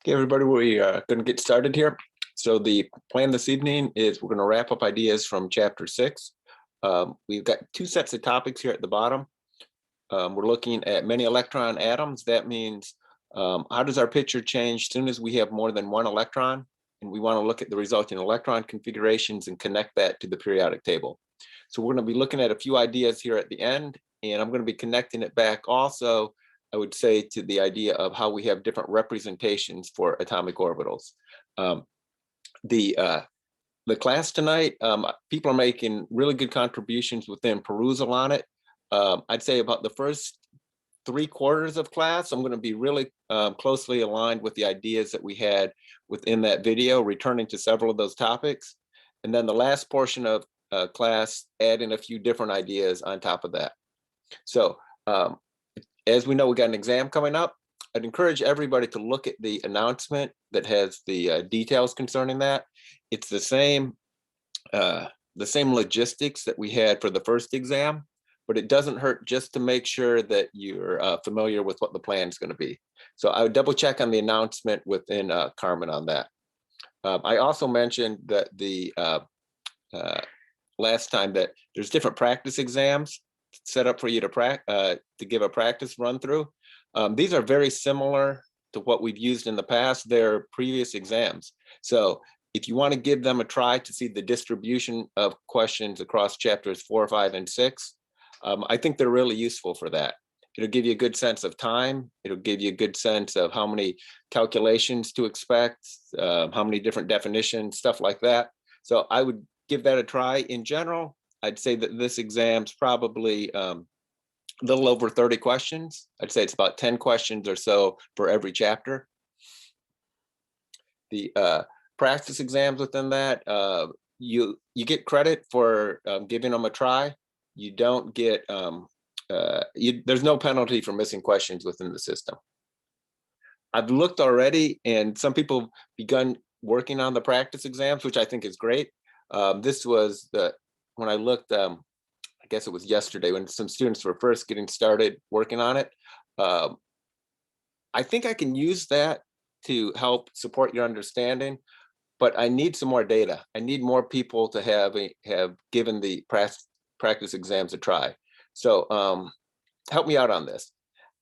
Okay, everybody, we are going to get started here. So the plan this evening is we're going to wrap up ideas from chapter 6. We've got two sets of topics here at the bottom. We're looking at many electron atoms. That means how does our picture change as soon as we have more than one electron? And we want to look at the resulting electron configurations and connect that to the periodic table. So we're going to be looking at a few ideas here at the end, and I'm going to be connecting it back also, I would say, to the idea of how we have different representations for atomic orbitals. The class tonight, people are making really good contributions within perusal on it. I'd say about the first 3/4 of class, I'm going to be really closely aligned with the ideas that we had within that video, returning to several of those topics. And then the last portion of class, add in a few different ideas on top of that. So as we know, we got an exam coming up. I'd encourage everybody to look at the announcement that has the details concerning that. It's the same logistics that we had for the first exam, but it doesn't hurt just to make sure that you're familiar with what the plan is going to be. So I would double check on the announcement within Carmen on that. I also mentioned that the last time that there's different practice exams set up for you to give a practice run through. These are very similar to what we've used in the past. They're previous exams. So if you want to give them a try to see the distribution of questions across chapters 4, 5, and 6, I think they're really useful for that. It'll give you a good sense of time. It'll give you a good sense of how many calculations to expect, how many different definitions, stuff like that. So I would give that a try. In general, I'd say that this exam's probably a little over 30 questions. I'd say it's about 10 questions or so for every chapter. The practice exams within that, you get credit for giving them a try. You don't get, there's no penalty for missing questions within the system. I've looked already, and some people have begun working on the practice exams, which I think is great. This was when I looked, I guess it was yesterday, when some students were first getting started working on it. I think I can use that to help support your understanding, but I need some more data. I need more people to have given the practice exams a try. So help me out on this.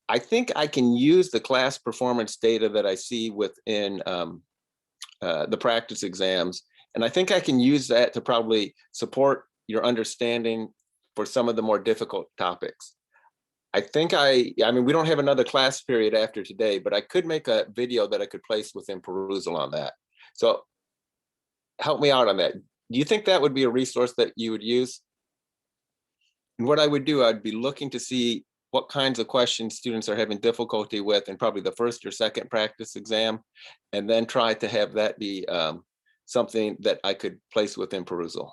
I think I can use the class performance data that I see within the practice exams, and I think I can use that to probably support your understanding for some of the more difficult topics. I mean, we don't have another class period after today, but I could make a video that I could place within perusal on that. So help me out on that. Do you think that would be a resource that you would use? And what I would do, I'd be looking to see what kinds of questions students are having difficulty with in probably the first or second practice exam, and then try to have that be something that I could place within perusal.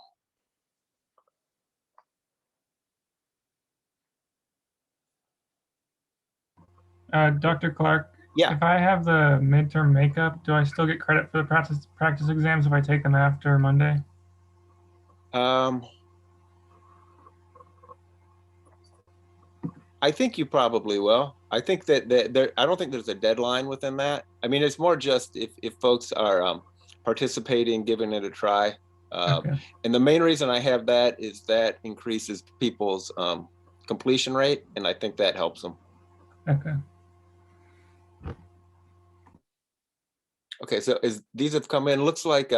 Dr. Clark, Yeah. if I have the midterm makeup, do I still get credit for the practice exams if I take them after Monday? I think you probably will. I think that I don't think there's a deadline within that. I mean, it's more just if folks are participating, giving it a try. Okay. And the main reason I have that is that increases people's completion rate, and I think that helps them. Okay. Okay, so as these have come in, looks like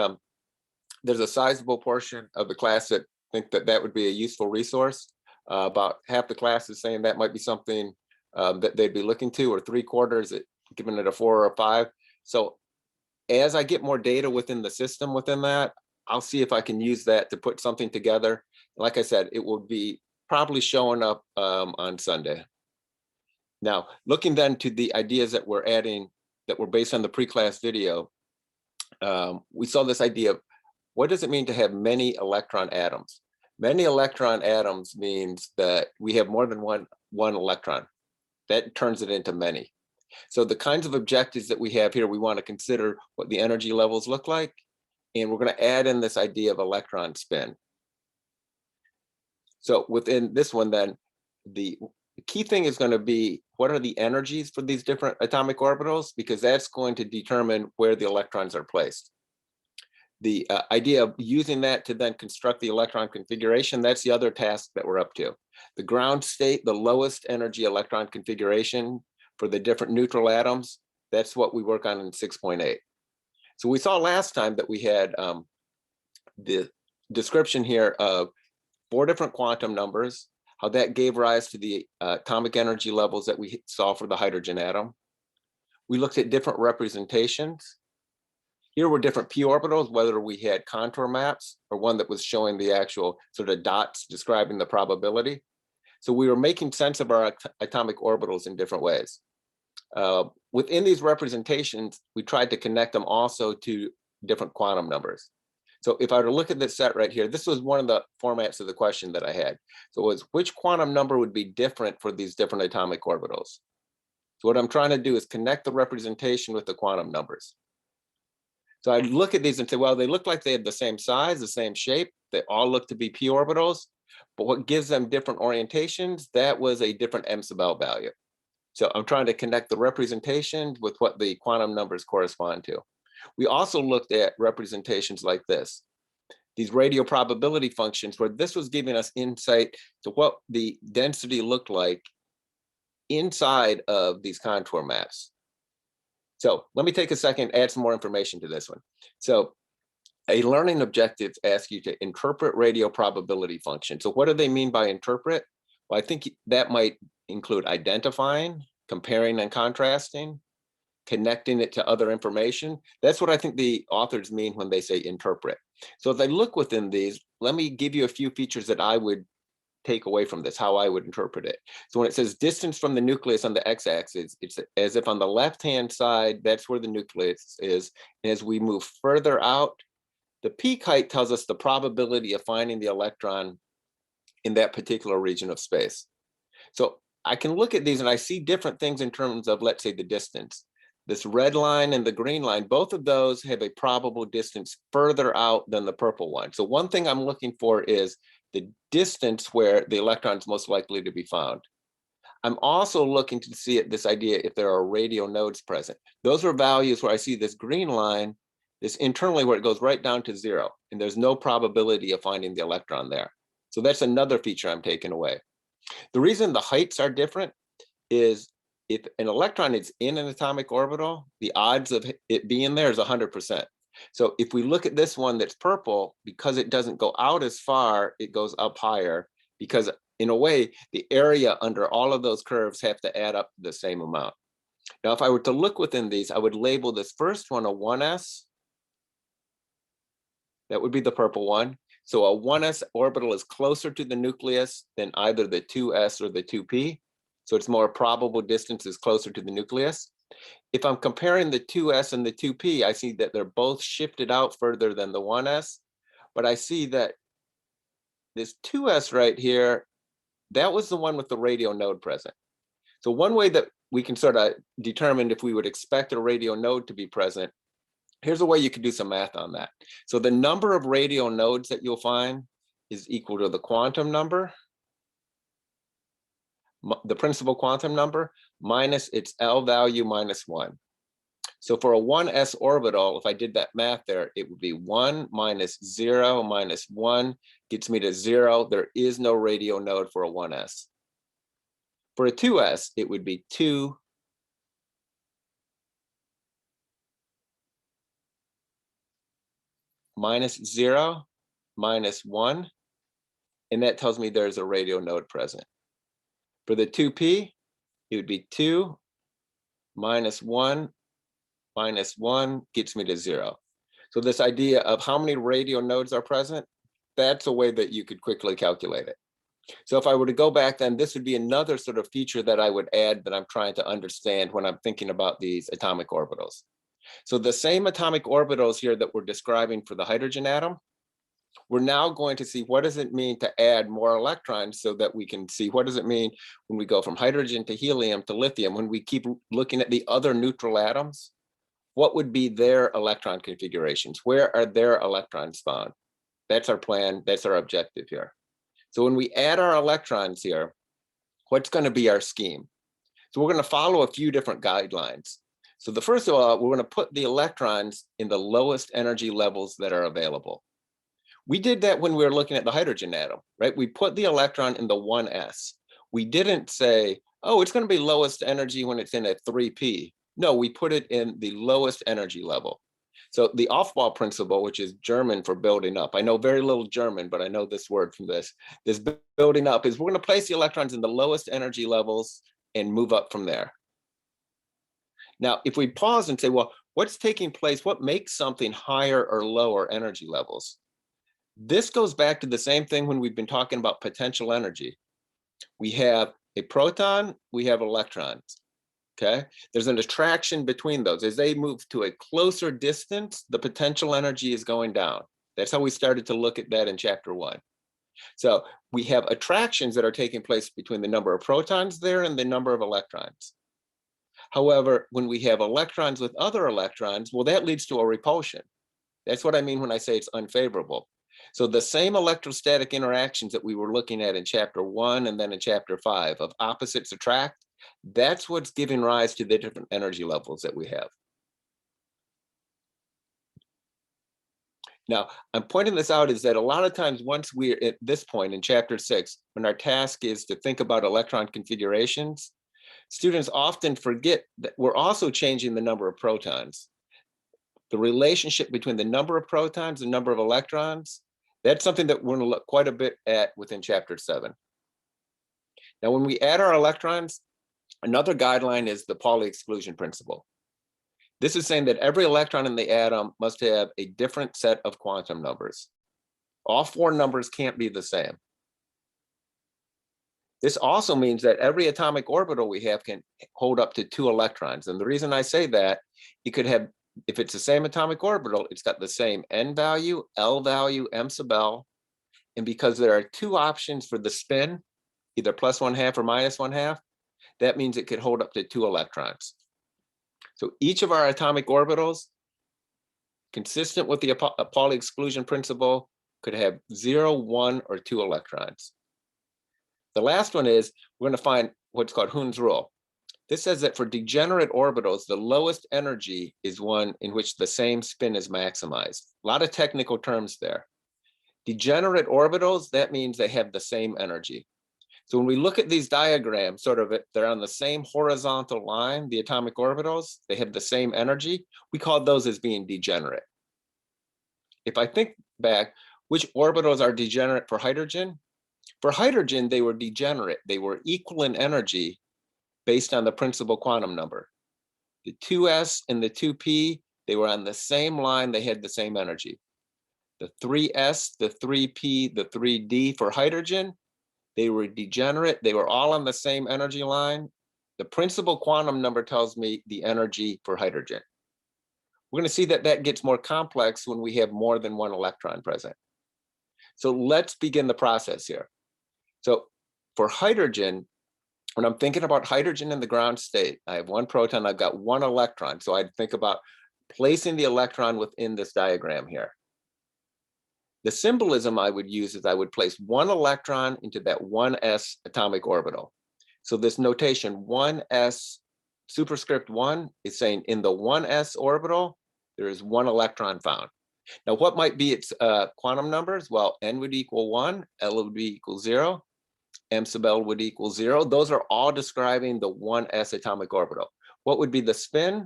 there's a sizable portion of the class that think that that would be a useful resource. About half the class is saying that might be something that they'd be looking to, or 3/4 giving it a 4 or a 5. So as I get more data within the system within that, I'll see if I can use that to put something together. Like I said, it will be probably showing up on Sunday. Now, looking then to the ideas that we're adding that were based on the pre-class video, we saw this idea of what does it mean to have many electron atoms? Many electron atoms means that we have more than one electron. That turns it into many. So the kinds of objectives that we have here, we want to consider what the energy levels look like, and we're going to add in this idea of electron spin. So within this one, then, The key thing is going to be, what are the energies for these different atomic orbitals? Because that's going to determine where the electrons are placed. The idea of using that to then construct the electron configuration, that's the other task that we're up to. The ground state, the lowest energy electron configuration for the different neutral atoms, that's what we work on in 6.8. So we saw last time that we had the description here of 4 different quantum numbers, how that gave rise to the atomic energy levels that we saw for the hydrogen atom. We looked at different representations. Here were different p orbitals, whether we had contour maps or one that was showing the actual sort of dots describing the probability. So we were making sense of our atomic orbitals in different ways. Within these representations, we tried to connect them also to different quantum numbers. So if I were to look at this set right here, this was one of the formats of the question that I had. So it was, which quantum number would be different for these different atomic orbitals? So what I'm trying to do is connect the representation with the quantum numbers. So I look at these and say, well, they look like they have the same size, the same shape. They all look to be p orbitals, but what gives them different orientations, that was a different m sub L value. So I'm trying to connect the representation with what the quantum numbers correspond to. We also looked at representations like this, these radio probability functions, where this was giving us insight to what the density looked like inside of these contour maps. So let me take a second, add some more information to this one. So a learning objective asks you to interpret radio probability function. So what do they mean by interpret? Well, I think that might include identifying, comparing and contrasting, connecting it to other information. That's what I think the authors mean when they say interpret. So if I look within these, let me give you a few features that I would take away from this, how I would interpret it. So when it says distance from the nucleus on the x-axis, it's as if on the left-hand side, that's where the nucleus is. And as we move further out, the peak height tells us the probability of finding the electron in that particular region of space. So I can look at these and I see different things in terms of, let's say, the distance. This red line and the green line, both of those have a probable distance further out than the purple one. So one thing I'm looking for is the distance where the electron is most likely to be found. I'm also looking to see this idea if there are radio nodes present. Those are values where I see this green line, this internally where it goes right down to 0, and there's no probability of finding the electron there. So that's another feature I'm taking away. The reason the heights are different is if an electron is in an atomic orbital, the odds of it being there is 100%. So if we look at this one that's purple, because it doesn't go out as far, it goes up higher, because in a way, the area under all of those curves have to add up the same amount. Now, if I were to look within these, I would label this first one a 1s. That would be the purple one. So a 1s orbital is closer to the nucleus than either the 2s or the 2p. So it's more probable distance is closer to the nucleus. If I'm comparing the 2s and the 2p, I see that they're both shifted out further than the 1s, but I see that this 2s right here, that was the one with the radio node present. So one way that we can sort of determine if we would expect a radio node to be present, here's a way you could do some math on that. So the number of radio nodes that you'll find is equal to the quantum number, the principal quantum number, minus its L value minus 1. So for a 1s orbital, if I did that math there, it would be 1 minus 0 minus 1 gets me to 0. There is no radio node for a 1s. For a 2s, it would be 2 minus 0 minus 1, and that tells me there's a radio node present. For the 2p, it would be 2 minus 1 minus 1 gets me to 0. So this idea of how many radio nodes are present, that's a way that you could quickly calculate it. So if I were to go back, then this would be another sort of feature that I would add that I'm trying to understand when I'm thinking about these atomic orbitals. So the same atomic orbitals here that we're describing for the hydrogen atom, we're now going to see what does it mean to add more electrons so that we can see what does it mean when we go from hydrogen to helium to lithium, when we keep looking at the other neutral atoms, what would be their electron configurations? Where are their electrons found? That's our plan, that's our objective here. So when we add our electrons here, what's going to be our scheme? So we're going to follow a few different guidelines. So the first of all, we're going to put the electrons in the lowest energy levels that are available. We did that when we were looking at the hydrogen atom, right? We put the electron in the 1s. We didn't say, oh, it's going to be lowest energy when it's in a 3p. No, we put it in the lowest energy level. So the Aufbau principle, which is German for building up. I know very little German, but I know this word from this. This building up is we're going to place the electrons in the lowest energy levels and move up from there. Now, if we pause and say, well, what's taking place? What makes something higher or lower energy levels? This goes back to the same thing when we've been talking about potential energy. We have a proton, we have electrons, okay? There's an attraction between those. As they move to a closer distance, the potential energy is going down. That's how we started to look at that in chapter 1. So we have attractions that are taking place between the number of protons there and the number of electrons. However, when we have electrons with other electrons, well, that leads to a repulsion. That's what I mean when I say it's unfavorable. So the same electrostatic interactions that we were looking at in chapter 1 and then in chapter 5 of opposites attract, that's what's giving rise to the different energy levels that we have. Now, I'm pointing this out is that a lot of times once we're at this point in chapter 6, when our task is to think about electron configurations, students often forget that we're also changing the number of protons. The relationship between the number of protons and number of electrons, that's something that we're going to look quite a bit at within chapter 7. Now, when we add our electrons, another guideline is the Pauli exclusion principle. This is saying that every electron in the atom must have a different set of quantum numbers. All 4 numbers can't be the same. This also means that every atomic orbital we have can hold up to 2 electrons. And the reason I say that, it could have, if it's the same atomic orbital, it's got the same n value, L value, m sub L. And because there are 2 options for the spin, either +1/2 or -1/2, that means it could hold up to 2 electrons. So each of our atomic orbitals, consistent with the Pauli exclusion principle, could have 0, 1, or 2 electrons. The last one is we're going to find what's called Hund's rule. This says that for degenerate orbitals, the lowest energy is one in which the same spin is maximized. A lot of technical terms there. Degenerate orbitals, that means they have the same energy. So when we look at these diagrams, they're on the same horizontal line, the atomic orbitals, they have the same energy. We call those as being degenerate. If I think back, which orbitals are degenerate for hydrogen? For hydrogen, they were degenerate. They were equal in energy based on the principal quantum number. The 2s and the 2p, they were on the same line, they had the same energy. The 3s, the 3p, the 3d for hydrogen, they were degenerate. They were all on the same energy line. The principal quantum number tells me the energy for hydrogen. We're going to see that that gets more complex when we have more than 1 electron present. So let's begin the process here. So for hydrogen, when I'm thinking about hydrogen in the ground state, I have 1 proton, I've got 1 electron. So I'd think about placing the electron within this diagram here. The symbolism I would use is I would place 1 electron into that 1s atomic orbital. So this notation 1s superscript 1 is saying in the 1s orbital, there is 1 electron found. Now, what might be its quantum numbers? Well, n would equal 1, L would be equal 0, m sub L would equal 0. Those are all describing the 1s atomic orbital. What would be the spin?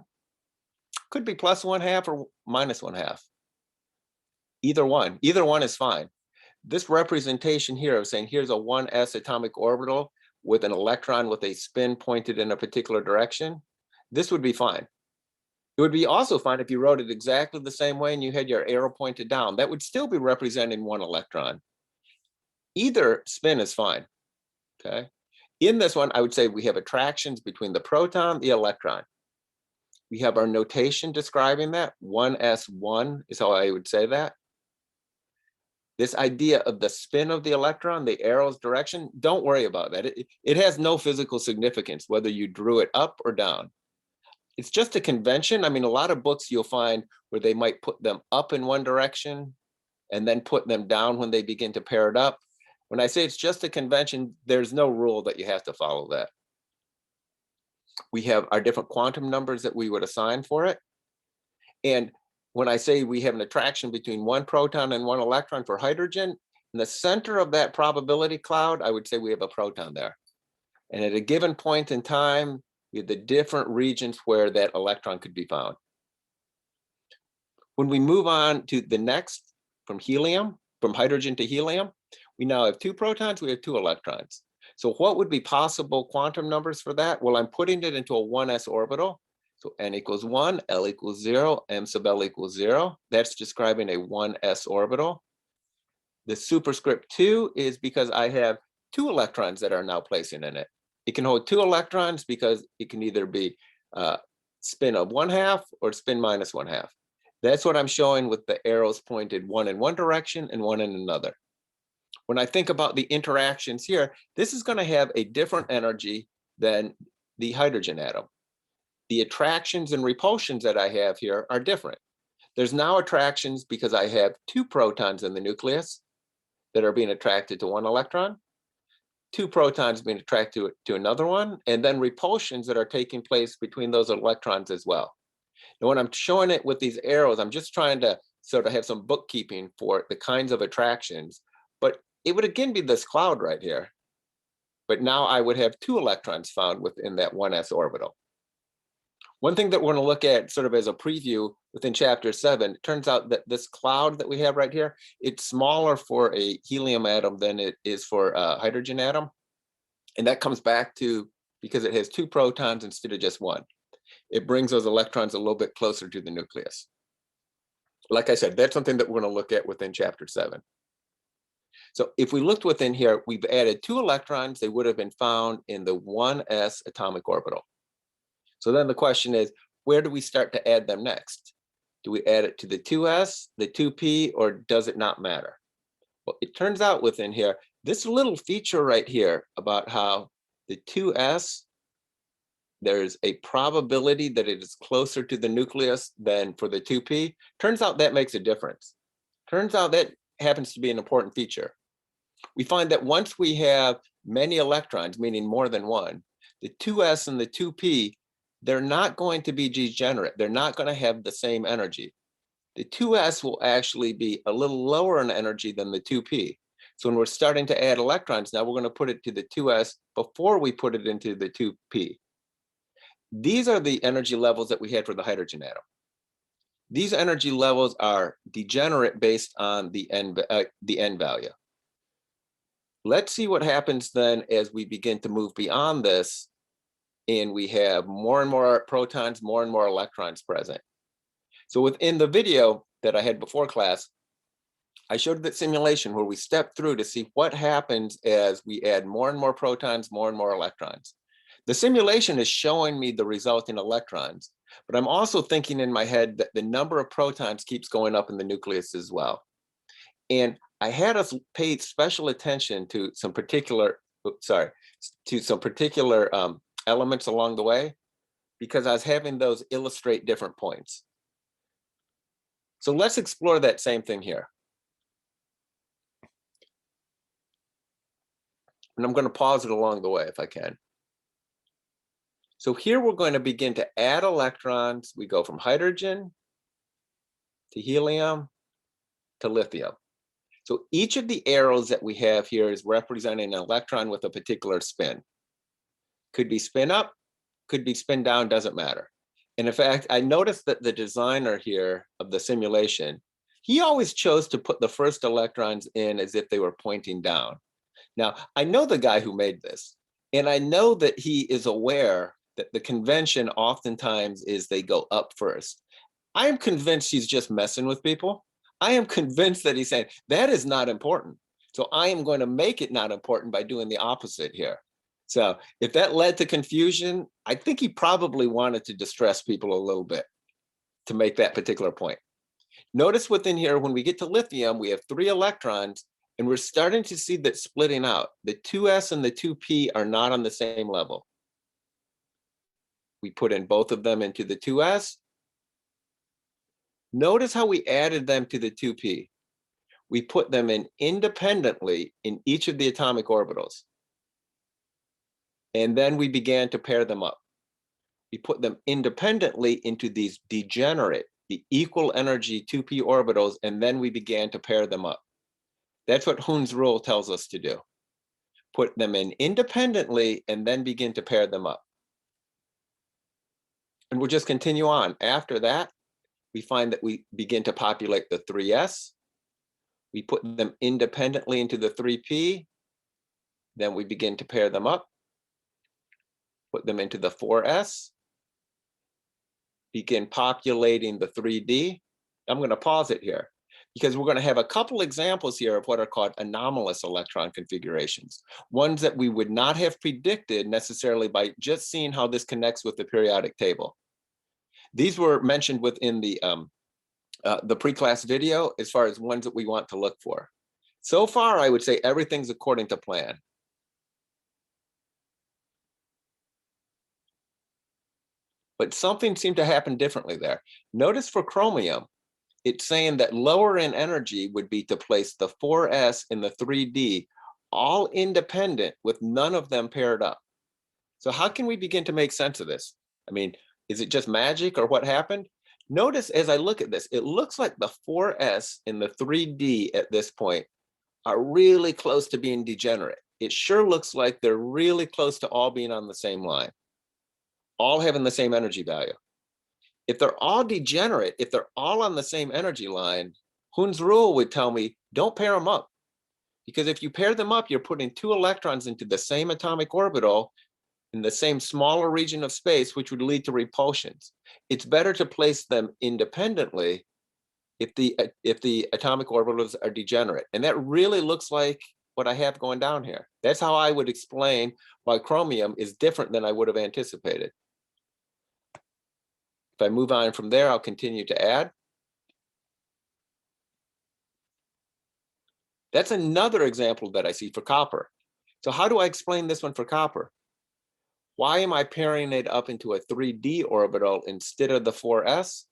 Could be +1/2 or -1/2. Either one is fine. This representation here of saying here's a 1s atomic orbital with an electron with a spin pointed in a particular direction, this would be fine. It would be also fine if you wrote it exactly the same way and you had your arrow pointed down. That would still be representing 1 electron. Either spin is fine, okay? In this one, I would say we have attractions between the proton, the electron. We have our notation describing that. 1s1 is how I would say that. This idea of the spin of the electron, the arrow's direction, don't worry about that. It has no physical significance, whether you drew it up or down. It's just a convention. I mean, a lot of books you'll find where they might put them up in one direction and then put them down when they begin to pair it up. When I say it's just a convention, there's no rule that you have to follow that. We have our different quantum numbers that we would assign for it. And when I say we have an attraction between one proton and one electron for hydrogen, in the center of that probability cloud, I would say we have a proton there. And at a given point in time, we have the different regions where that electron could be found. When we move on to the next, from hydrogen to helium, we now have 2 protons, we have 2 electrons. So what would be possible quantum numbers for that? Well, I'm putting it into a 1s orbital. So n equals 1, L equals 0, m sub L equals 0. That's describing a 1s orbital. The superscript 2 is because I have 2 electrons that are now placing in it. It can hold 2 electrons because it can either be spin of 1/2 or spin minus 1/2. That's what I'm showing with the arrows pointed one in one direction and one in another. When I think about the interactions here, this is going to have a different energy than the hydrogen atom. The attractions and repulsions that I have here are different. There's now attractions because I have 2 protons in the nucleus that are being attracted to one electron, 2 protons being attracted to another one, and then repulsions that are taking place between those electrons as well. Now, when I'm showing it with these arrows, I'm just trying to sort of have some bookkeeping for the kinds of attractions, but it would again be this cloud right here. But now I would have 2 electrons found within that 1s orbital. One thing that we're going to look at sort of as a preview within chapter 7, it turns out that this cloud that we have right here, it's smaller for a helium atom than it is for a hydrogen atom. And that comes back to because it has 2 protons instead of just 1. It brings those electrons a little bit closer to the nucleus. Like I said, that's something that we're going to look at within chapter 7. So if we looked within here, we've added 2 electrons. They would have been found in the 1s atomic orbital. So then the question is, where do we start to add them next? Do we add it to the 2s, the 2p, or does it not matter? Well, it turns out within here, this little feature right here about how the 2s, there's a probability that it is closer to the nucleus than for the 2p. Turns out that makes a difference. Turns out that happens to be an important feature. We find that once we have many electrons, meaning more than one, the 2s and the 2p, they're not going to be degenerate. They're not going to have the same energy. The 2s will actually be a little lower in energy than the 2p. So when we're starting to add electrons, now we're going to put it to the 2s before we put it into the 2p. These are the energy levels that we had for the hydrogen atom. These energy levels are degenerate based on the n value. Let's see what happens then as we begin to move beyond this and we have more and more protons, more and more electrons present. So within the video that I had before class, I showed that simulation where we step through to see what happens as we add more and more protons, more and more electrons. The simulation is showing me the resulting electrons, but I'm also thinking in my head that the number of protons keeps going up in the nucleus as well. And I had us pay special attention to some particular, elements along the way, because I was having those illustrate different points. So let's explore that same thing here. And I'm going to pause it along the way if I can. So here we're going to begin to add electrons. We go from hydrogen to helium to lithium. So each of the arrows that we have here is representing an electron with a particular spin. Could be spin up, could be spin down, doesn't matter. And in fact, I noticed that the designer here of the simulation, he always chose to put the first electrons in as if they were pointing down. Now, I know the guy who made this, and I know that he is aware that the convention oftentimes is they go up first. I am convinced he's just messing with people. I am convinced that he's saying, that is not important. So I am going to make it not important by doing the opposite here. So if that led to confusion, I think he probably wanted to distress people a little bit to make that particular point. Notice within here, when we get to lithium, we have 3 electrons, and we're starting to see that splitting out. The 2s and the 2p are not on the same level. We put in both of them into the 2s. Notice how we added them to the 2p. we put them in independently in each of the atomic orbitals. And then we began to pair them up. We put them independently into these degenerate, the equal energy 2p orbitals, and then we began to pair them up. That's what Hund's rule tells us to do. Put them in independently and then begin to pair them up. And we'll just continue on. After that, we find that we begin to populate the 3s. We put them independently into the 3p. Then we begin to pair them up. Put them into the 4s. Begin populating the 3d. I'm going to pause it here because we're going to have a couple examples here of what are called anomalous electron configurations, ones that we would not have predicted necessarily by just seeing how this connects with the periodic table. These were mentioned within the pre-class video as far as ones that we want to look for. So far, I would say everything's according to plan. But something seemed to happen differently there. Notice for chromium, it's saying that lower in energy would be to place the 4s in the 3d, all independent with none of them paired up. So how can we begin to make sense of this? I mean, is it just magic or what happened? Notice as I look at this, it looks like the 4s in the 3d at this point are really close to being degenerate. It sure looks like they're really close to all being on the same line, all having the same energy value. If they're all degenerate, if they're all on the same energy line, Hund's rule would tell me, don't pair them up. Because if you pair them up, you're putting 2 electrons into the same atomic orbital in the same smaller region of space, which would lead to repulsions. It's better to place them independently if the atomic orbitals are degenerate. And that really looks like what I have going down here. That's how I would explain why chromium is different than I would have anticipated. If I move on from there, I'll continue to add. That's another example that I see for copper. So how do I explain this one for copper? Why am I pairing it up into a 3d orbital instead of the 4s?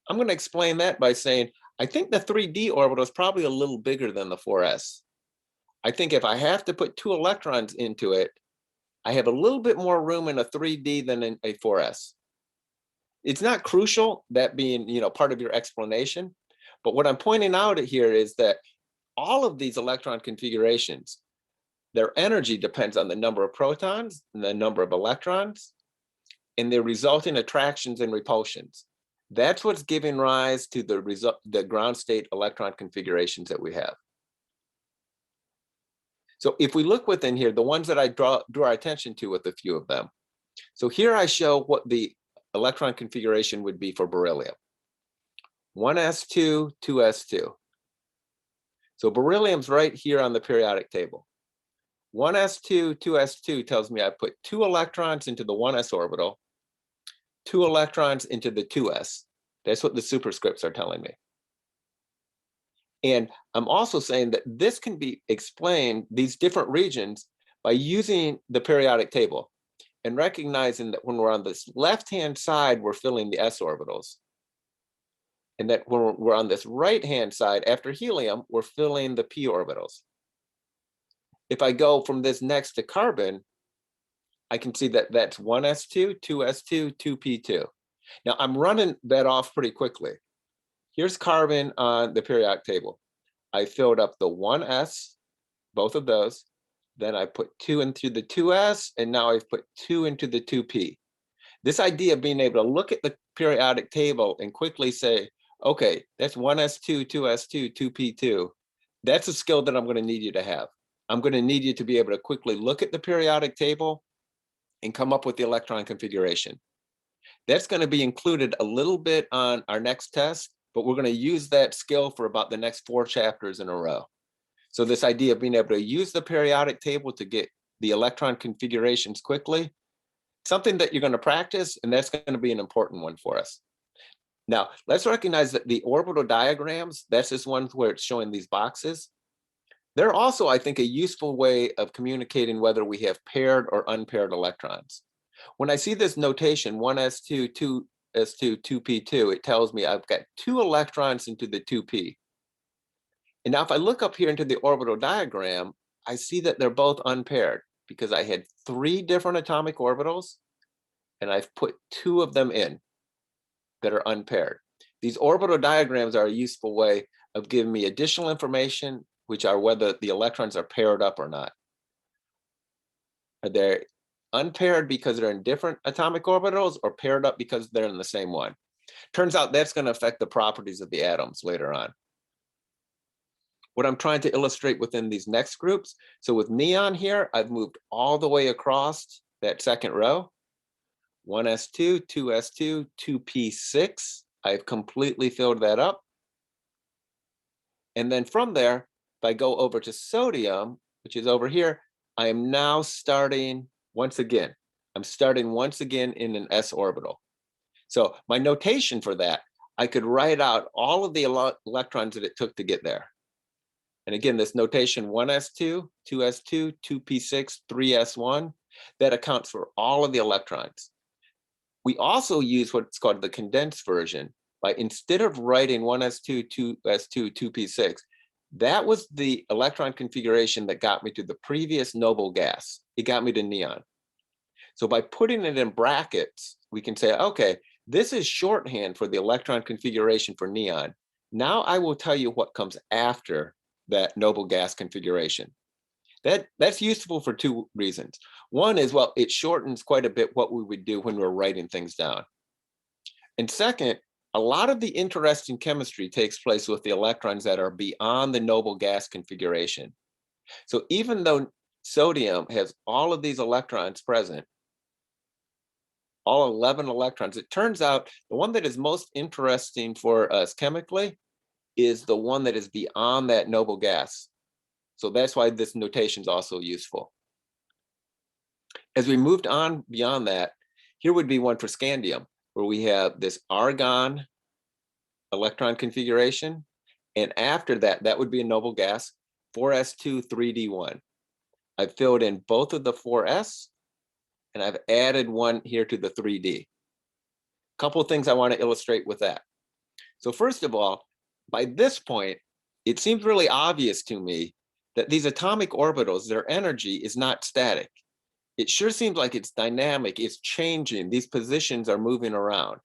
I'm going to explain that by saying, I think the 3d orbital is probably a little bigger than the 4s. I think if I have to put 2 electrons into it, I have a little bit more room in a 3d than in a 4s. It's not crucial, that being, part of your explanation, but what I'm pointing out here is that all of these electron configurations, their energy depends on the number of protons and the number of electrons and the resulting attractions and repulsions. That's what's giving rise to the ground state electron configurations that we have. So if we look within here, the ones that I draw our attention to with a few of them. So here I show what the electron configuration would be for beryllium. 1s2, 2s2. So beryllium's right here on the periodic table. 1s2, 2s2 tells me I put 2 electrons into the 1s orbital, 2 electrons into the 2s. That's what the superscripts are telling me. And I'm also saying that this can be explained, these different regions, by using the periodic table and recognizing that when we're on this left-hand side, we're filling the s orbitals. And that when we're on this right-hand side, after helium, we're filling the p orbitals. If I go from this next to carbon, I can see that that's 1s2, 2s2, 2p2. Now I'm running that off pretty quickly. Here's carbon on the periodic table. I filled up the 1s, both of those. Then I put 2 into the 2s, and now I've put 2 into the 2p. This idea of being able to look at the periodic table and quickly say, okay, that's 1s2, 2s2, 2p2. That's a skill that I'm going to need you to have. I'm going to need you to be able to quickly look at the periodic table and come up with the electron configuration. That's going to be included a little bit on our next test, but we're going to use that skill for about the next 4 chapters in a row. So this idea of being able to use the periodic table to get the electron configurations quickly, something that you're going to practice, and that's going to be an important one for us. Now, let's recognize that the orbital diagrams, that's this one where it's showing these boxes. They're also, I think, a useful way of communicating whether we have paired or unpaired electrons. When I see this notation, 1s2, 2s2, 2p2, it tells me I've got 2 electrons into the 2p. And now if I look up here into the orbital diagram, I see that they're both unpaired because I had 3 different atomic orbitals and I've put 2 of them in that are unpaired. These orbital diagrams are a useful way of giving me additional information, which are whether the electrons are paired up or not. Are they unpaired because they're in different atomic orbitals, or paired up because they're in the same one? Turns out that's going to affect the properties of the atoms later on. What I'm trying to illustrate within these next groups, so with neon here, I've moved all the way across that second row. 1s2, 2s2, 2p6. I've completely filled that up. And then from there, if I go over to sodium, which is over here, I am now starting once again. I'm starting once again in an s orbital. So my notation for that, I could write out all of the electrons that it took to get there. And again, this notation 1s2, 2s2, 2p6, 3s1, that accounts for all of the electrons. We also use what's called the condensed version. By instead of writing 1s2, 2s2, 2p6, that was the electron configuration that got me to the previous noble gas. It got me to neon. So by putting it in brackets, we can say, okay, this is shorthand for the electron configuration for neon. Now I will tell you what comes after that noble gas configuration. That's useful for 2 reasons. One is, well, it shortens quite a bit what we would do when we're writing things down. And second, a lot of the interesting chemistry takes place with the electrons that are beyond the noble gas configuration. So even though sodium has all of these electrons present, all 11 electrons, it turns out the one that is most interesting for us chemically is the one that is beyond that noble gas. So that's why this notation is also useful. As we moved on beyond that, here would be one for scandium, where we have this argon electron configuration. And after that, that would be a noble gas, 4s2, 3d1. I've filled in both of the 4s, and I've added one here to the 3d. Couple of things I want to illustrate with that. So first of all, by this point, it seems really obvious to me that these atomic orbitals, their energy is not static. It sure seems like it's dynamic, it's changing, these positions are moving around.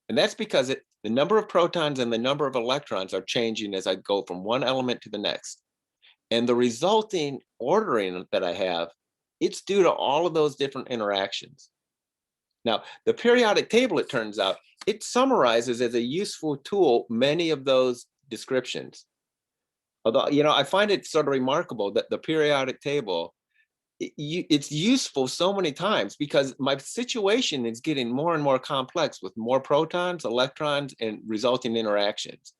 And that's because the number of protons and the number of electrons are changing as I go from one element to the next. And the resulting ordering that I have, it's due to all of those different interactions. Now, the periodic table, it turns out, it summarizes as a useful tool many of those descriptions. Although, I find it sort of remarkable that the periodic table, it's useful so many times because my situation is getting more and more complex with more protons, electrons, and resulting interactions.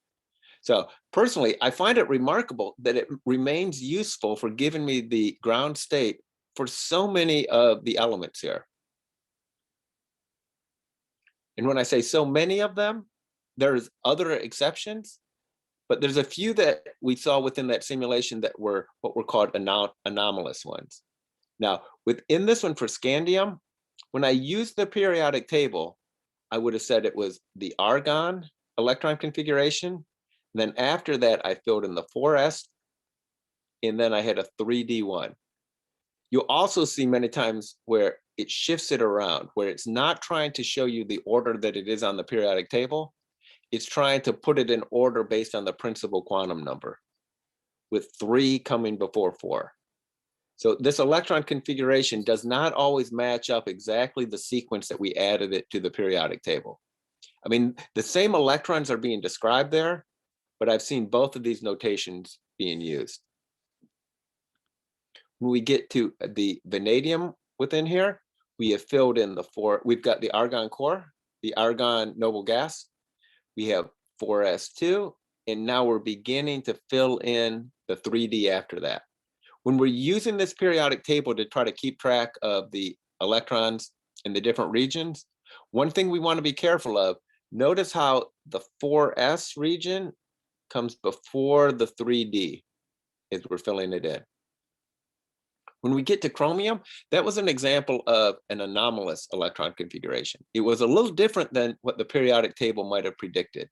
So personally, I find it remarkable that it remains useful for giving me the ground state for so many of the elements here. And when I say so many of them, there's other exceptions, but there's a few that we saw within that simulation that were what were called anomalous ones. Now, within this one for scandium, when I used the periodic table, I would have said it was the argon electron configuration. Then after that, I filled in the 4s, and then I had a 3d1. You'll also see many times where it shifts it around, where it's not trying to show you the order that it is on the periodic table. It's trying to put it in order based on the principal quantum number, with 3 coming before 4. So this electron configuration does not always match up exactly the sequence that we added it to the periodic table. I mean, the same electrons are being described there, but I've seen both of these notations being used. When we get to the vanadium within here, we have filled in we've got the argon core, the argon noble gas, we have 4s2, and now we're beginning to fill in the 3d after that. When we're using this periodic table to try to keep track of the electrons in the different regions, one thing we want to be careful of, notice how the 4s region comes before the 3d as we're filling it in. When we get to chromium, that was an example of an anomalous electron configuration. It was a little different than what the periodic table might have predicted.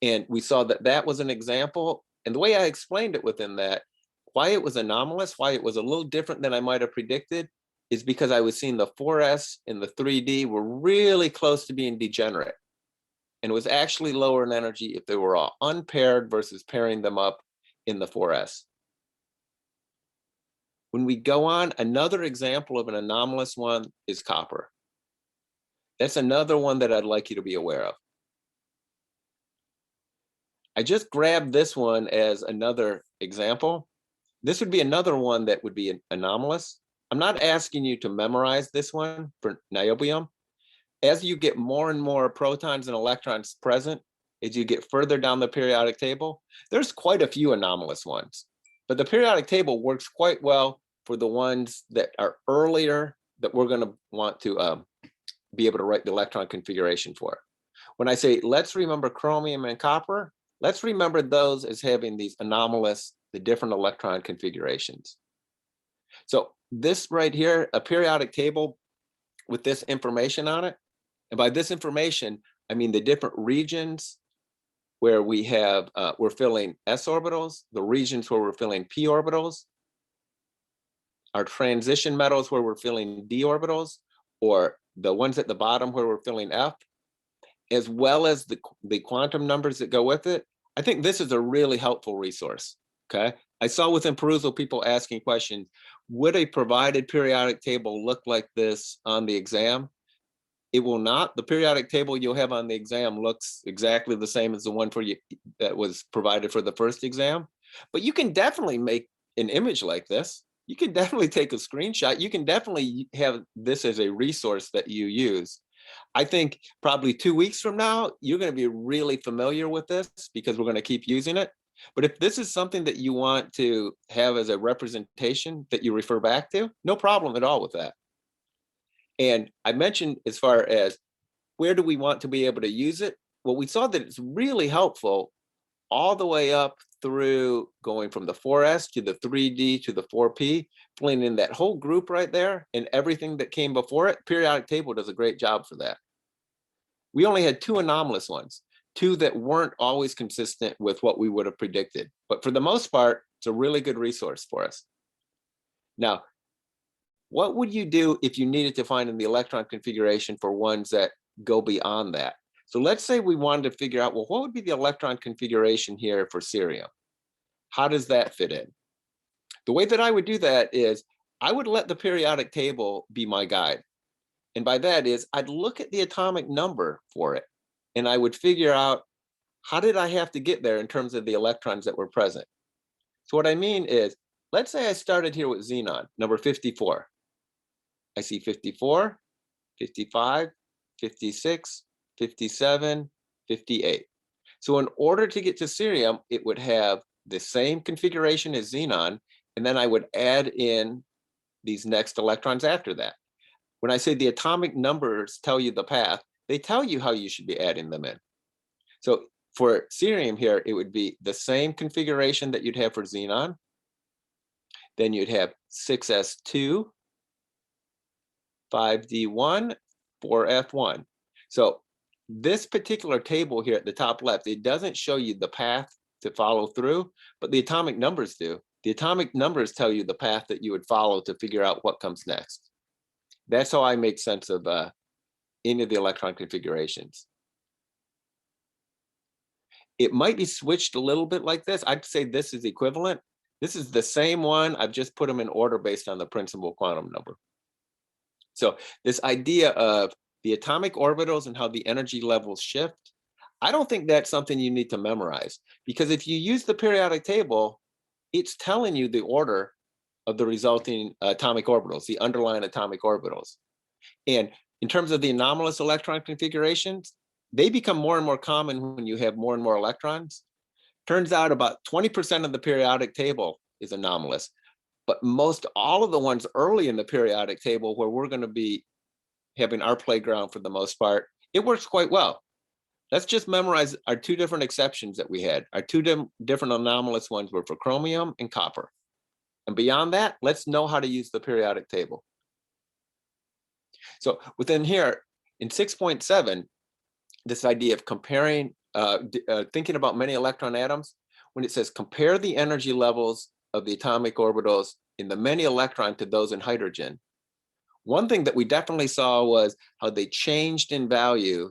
And we saw that that was an example, And the way I explained it within that, why it was anomalous, why it was a little different than I might have predicted, is because I was seeing the 4s and the 3d were really close to being degenerate. And it was actually lower in energy if they were all unpaired versus pairing them up in the 4s. When we go on, another example of an anomalous one is copper. That's another one that I'd like you to be aware of. I just grabbed this one as another example. This would be another one that would be anomalous. I'm not asking you to memorize this one for niobium. As you get more and more protons and electrons present, as you get further down the periodic table, there's quite a few anomalous ones. But the periodic table works quite well for the ones that are earlier that we're going to want to be able to write the electron configuration for. When I say let's remember chromium and copper, let's remember those as having these anomalous, the different electron configurations. So this right here, a periodic table with this information on it. And by this information, I mean the different regions where we have, we're filling s orbitals, the regions where we're filling p orbitals, our transition metals where we're filling d orbitals, or the ones at the bottom where we're filling f, as well as the quantum numbers that go with it. I think this is a really helpful resource, okay? I saw within perusal people asking questions, would a provided periodic table look like this on the exam? It will not. The periodic table you'll have on the exam looks exactly the same as the one for you that was provided for the first exam, but you can definitely make an image like this. You can definitely take a screenshot. You can definitely have this as a resource that you use. I think probably 2 weeks from now, you're going to be really familiar with this because we're going to keep using it. But if this is something that you want to have as a representation that you refer back to, no problem at all with that. And I mentioned as far as where do we want to be able to use it? Well, we saw that it's really helpful all the way up through going from the 4s to the 3d to the 4p, filling in that whole group right there and everything that came before it. Periodic table does a great job for that. We only had 2 anomalous ones, 2 that weren't always consistent with what we would have predicted. But for the most part, it's a really good resource for us. Now, what would you do if you needed to find in the electron configuration for ones that go beyond that? So let's say we wanted to figure out, well, what would be the electron configuration here for cerium? How does that fit in? The way that I would do that is I would let the periodic table be my guide. And by that is I'd look at the atomic number for it and I would figure out how did I have to get there in terms of the electrons that were present. So what I mean is, let's say I started here with xenon, number 54. I see 54, 55, 56, 57, 58. So in order to get to cerium, it would have the same configuration as xenon, and then I would add in these next electrons after that. When I say the atomic numbers tell you the path, they tell you how you should be adding them in. So for cerium here, it would be the same configuration that you'd have for xenon. Then you'd have 6s2, 5d1, 4f1. So this particular table here at the top left, it doesn't show you the path to follow through, but the atomic numbers do. The atomic numbers tell you the path that you would follow to figure out what comes next. That's how I make sense of any of the electron configurations. It might be switched a little bit like this. I'd say this is equivalent. This is the same one. I've just put them in order based on the principal quantum number. So this idea of the atomic orbitals and how the energy levels shift, I don't think that's something you need to memorize, because if you use the periodic table, it's telling you the order of the resulting atomic orbitals, the underlying atomic orbitals. And in terms of the anomalous electron configurations, they become more and more common when you have more and more electrons. Turns out about 20% of the periodic table is anomalous, but most all of the ones early in the periodic table where we're going to be having our playground for the most part, it works quite well. Let's just memorize our 2 different exceptions that we had. Our 2 different anomalous ones were for chromium and copper. And beyond that, let's know how to use the periodic table. So within here, in 6.7, this idea of comparing, thinking about many electron atoms, when it says compare the energy levels of the atomic orbitals in the many electron to those in hydrogen, one thing that we definitely saw was how they changed in value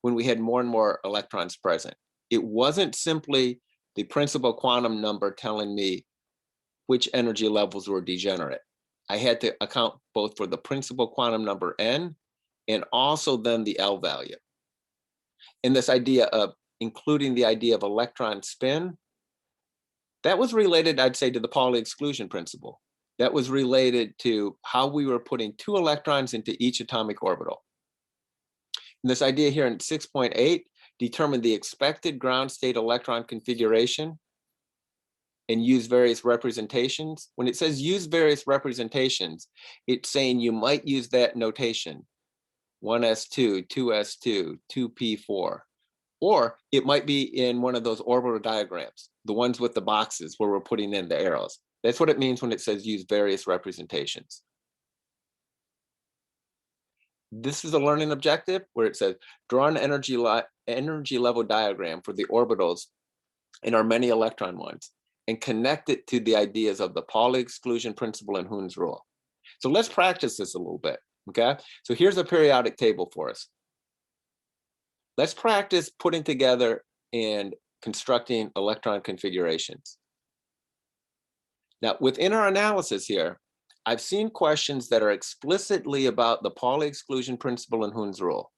when we had more and more electrons present. It wasn't simply the principal quantum number telling me which energy levels were degenerate. I had to account both for the principal quantum number n and also then the L value. And this idea of including the idea of electron spin, that was related, I'd say, to the Pauli exclusion principle. That was related to how we were putting 2 electrons into each atomic orbital. And this idea here in 6.8 determined the expected ground state electron configuration and use various representations. When it says use various representations, it's saying you might use that notation, 1s2, 2s2, 2p4, or it might be in one of those orbital diagrams, the ones with the boxes where we're putting in the arrows. That's what it means when it says use various representations. This is a learning objective where it says draw an energy level diagram for the orbitals in our many electron ones and connect it to the ideas of the Pauli exclusion principle and Hund's rule. So let's practice this a little bit, okay? So here's a periodic table for us. Let's practice putting together and constructing electron configurations. Now, within our analysis here, I've seen questions that are explicitly about the Pauli exclusion principle and Hund's rule.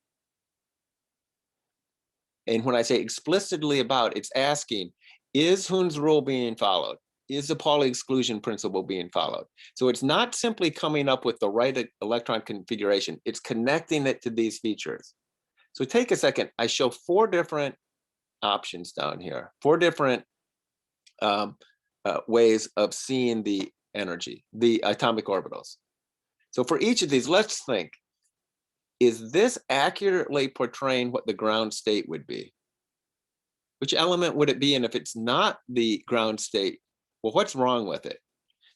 And when I say explicitly about, it's asking, is Hund's rule being followed? Is the Pauli exclusion principle being followed? So it's not simply coming up with the right electron configuration, it's connecting it to these features. So take a second, I show 4 different options down here, 4 different ways of seeing the energy, the atomic orbitals. So for each of these, let's think, is this accurately portraying what the ground state would be? Which element would it be? And if it's not the ground state, well, what's wrong with it?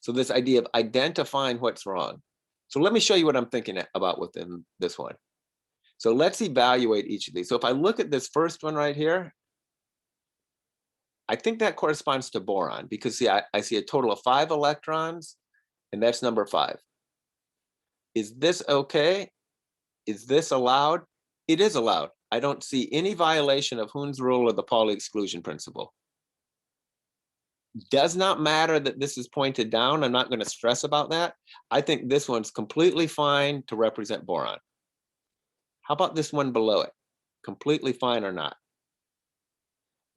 So this idea of identifying what's wrong. So let me show you what I'm thinking about within this one. So let's evaluate each of these. So if I look at this first one right here, I think that corresponds to boron because see, I see a total of 5 electrons and that's number 5. Is this okay? Is this allowed? It is allowed. I don't see any violation of Hund's rule or the Pauli exclusion principle. Does not matter that this is pointed down. I'm not going to stress about that. I think this one's completely fine to represent boron. How about this one below it? Completely fine or not?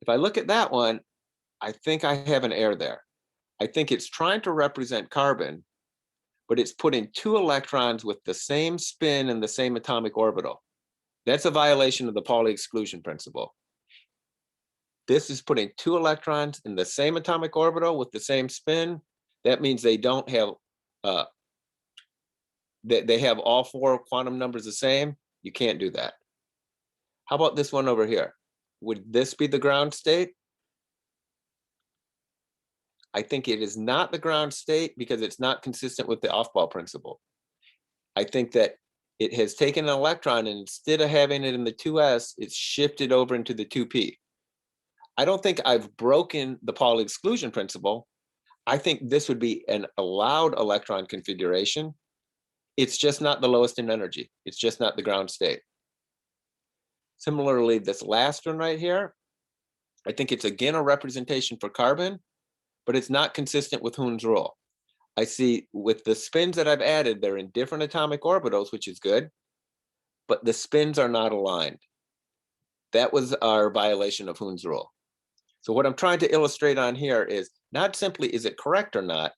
If I look at that one, I think I have an error there. I think it's trying to represent carbon, but it's putting 2 electrons with the same spin in the same atomic orbital. That's a violation of the Pauli exclusion principle. This is putting 2 electrons in the same atomic orbital with the same spin. That means they don't have, they have all 4 quantum numbers the same. You can't do that. How about this one over here? Would this be the ground state? I think it is not the ground state because it's not consistent with the Aufbau principle. I think that it has taken an electron and instead of having it in the 2s, it's shifted over into the 2p. I don't think I've broken the Pauli exclusion principle. I think this would be an allowed electron configuration. It's just not the lowest in energy. It's just not the ground state. Similarly, this last one right here, I think it's again a representation for carbon, but it's not consistent with Hund's rule. I see with the spins that I've added, they're in different atomic orbitals, which is good, but the spins are not aligned. That was our violation of Hund's rule. So what I'm trying to illustrate on here is not simply is it correct or not,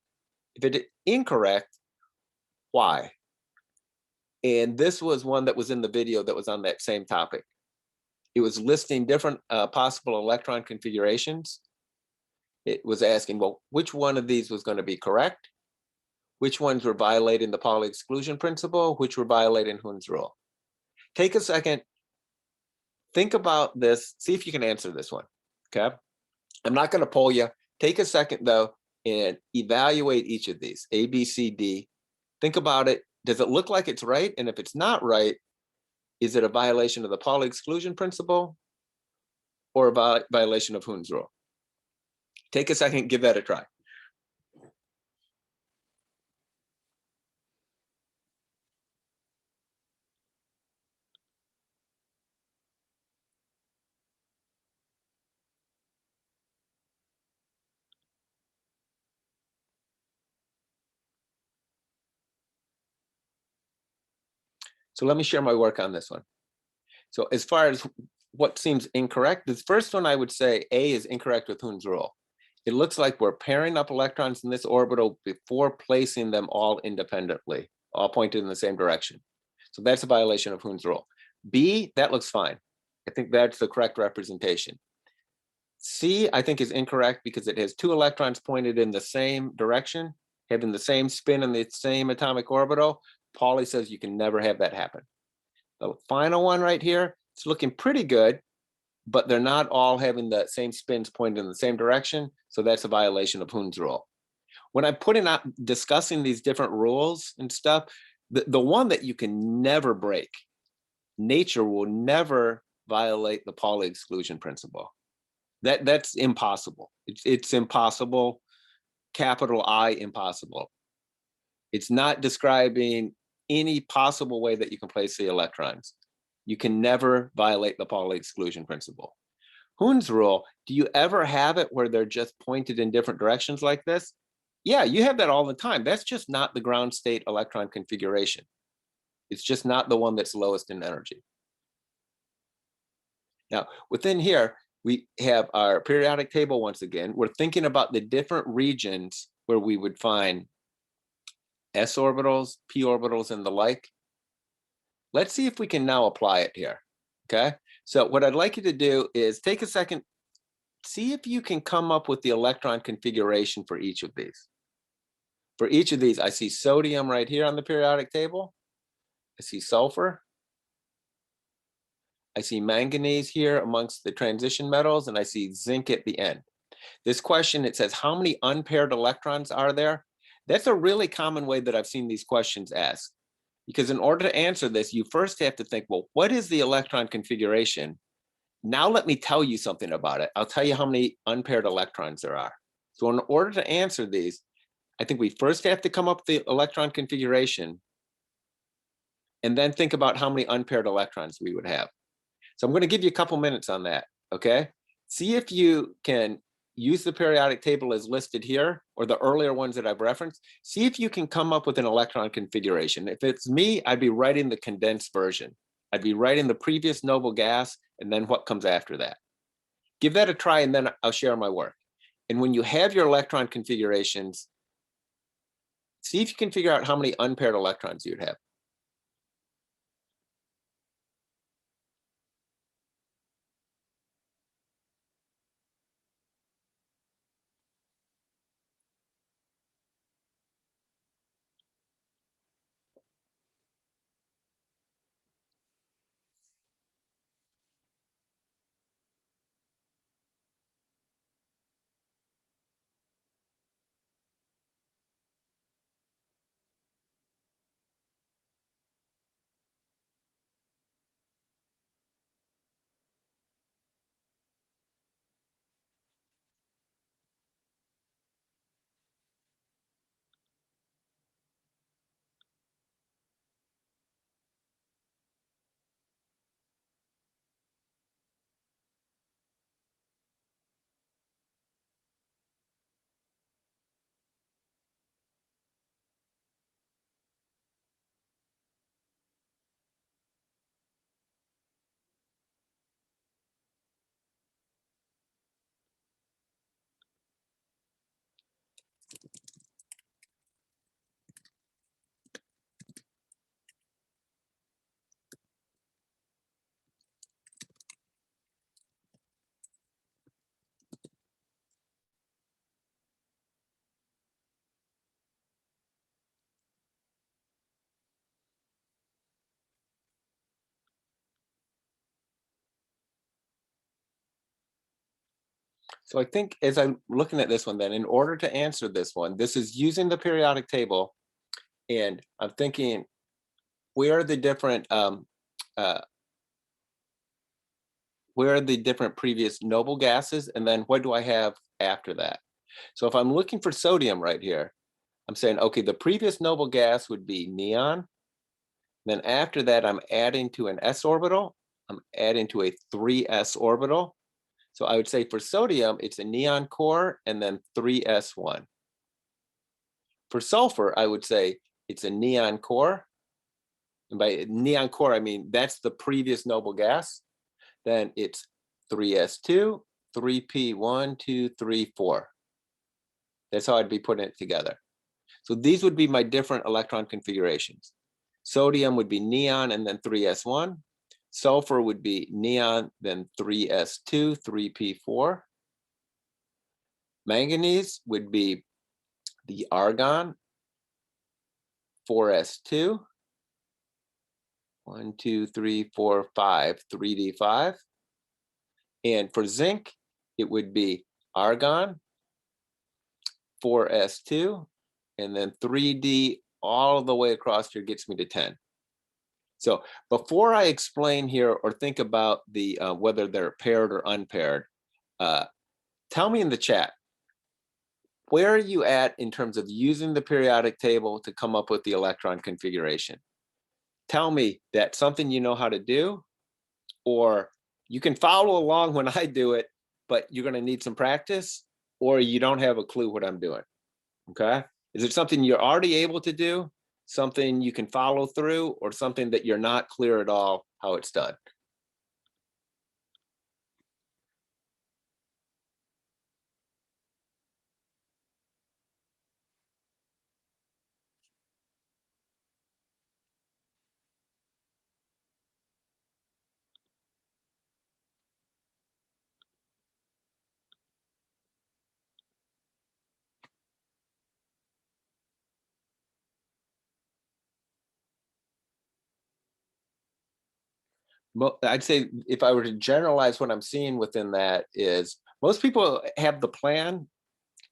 if it is incorrect, why? And this was one that was in the video that was on that same topic. It was listing different possible electron configurations. It was asking, well, which one of these was going to be correct? Which ones were violating the Pauli exclusion principle? Which were violating Hund's rule? Take a second, think about this, see if you can answer this one, okay? I'm not going to poll you. Take a second, though, and evaluate each of these, A, B, C, D. Think about it. Does it look like it's right? And if it's not right, is it a violation of the Pauli exclusion principle or a violation of Hund's rule? Take a second, give that a try. So let me share my work on this one. So as far as what seems incorrect, this first one I would say A is incorrect with Hund's rule. It looks like we're pairing up electrons in this orbital before placing them all independently, all pointed in the same direction. So that's a violation of Hund's rule. B, that looks fine. I think that's the correct representation. C, I think is incorrect because it has two electrons pointed in the same direction, having the same spin in the same atomic orbital. Pauli says you can never have that happen. The final one right here, it's looking pretty good, but they're not all having the same spins pointed in the same direction. So that's a violation of Hund's rule. When I'm putting out discussing these different rules and stuff, the one that you can never break, nature will never violate the Pauli exclusion principle. That's impossible. It's impossible, capital I, impossible. It's not describing any possible way that you can place the electrons. You can never violate the Pauli exclusion principle. Hund's rule, do you ever have it where they're just pointed in different directions like this? Yeah, you have that all the time. That's just not the ground state electron configuration. It's just not the one that's lowest in energy. Now, within here, we have our periodic table once again. We're thinking about the different regions where we would find s orbitals, p orbitals, and the like. Let's see if we can now apply it here, okay? So what I'd like you to do is take a second, see if you can come up with the electron configuration for each of these. For each of these, I see sodium right here on the periodic table. I see sulfur. I see manganese here amongst the transition metals, and I see zinc at the end. This question, it says, how many unpaired electrons are there? That's a really common way that I've seen these questions asked. Because in order to answer this, you first have to think, well, what is the electron configuration? Now let me tell you something about it. I'll tell you how many unpaired electrons there are. So in order to answer these, I think we first have to come up with the electron configuration and then think about how many unpaired electrons we would have. So I'm going to give you a couple minutes on that, okay? See if you can use the periodic table as listed here, or the earlier ones that I've referenced. See if you can come up with an electron configuration. If it's me, I'd be writing the condensed version. I'd be writing the previous noble gas and then what comes after that. Give that a try and then I'll share my work. And when you have your electron configurations, see if you can figure out how many unpaired electrons you'd have. So I think as I'm looking at this one, then in order to answer this one, this is using the periodic table. And I'm thinking, where are the different previous noble gases? And then what do I have after that. So if I'm looking for sodium right here, I'm saying, okay, the previous noble gas would be neon. Then after that, I'm adding to an s orbital. I'm adding to a 3s orbital. So I would say for sodium, it's a neon core and then 3s1. For sulfur, I would say it's a neon core. And by neon core, I mean that's the previous noble gas. Then it's 3s2, 3p1, 2, 3, 4. That's how I'd be putting it together. So these would be my different electron configurations. Sodium would be neon and then 3s1. Sulfur would be neon, then 3s2, 3p4. Manganese would be the argon, 4s2, 1, 2, 3, 4, 5, 3d5. And for zinc, it would be argon, 4s2, and then 3d all the way across here gets me to 10. So before I explain here or think about the whether they're paired or unpaired, tell me in the chat, where are you at in terms of using the periodic table to come up with the electron configuration? Tell me that's something you know how to do, or you can follow along when I do it, but you're going to need some practice, or you don't have a clue what I'm doing. Okay? Is it something you're already able to do, something you can follow through, or something that you're not clear at all how it's done? I'd say if I were to generalize what I'm seeing within that is most people have the plan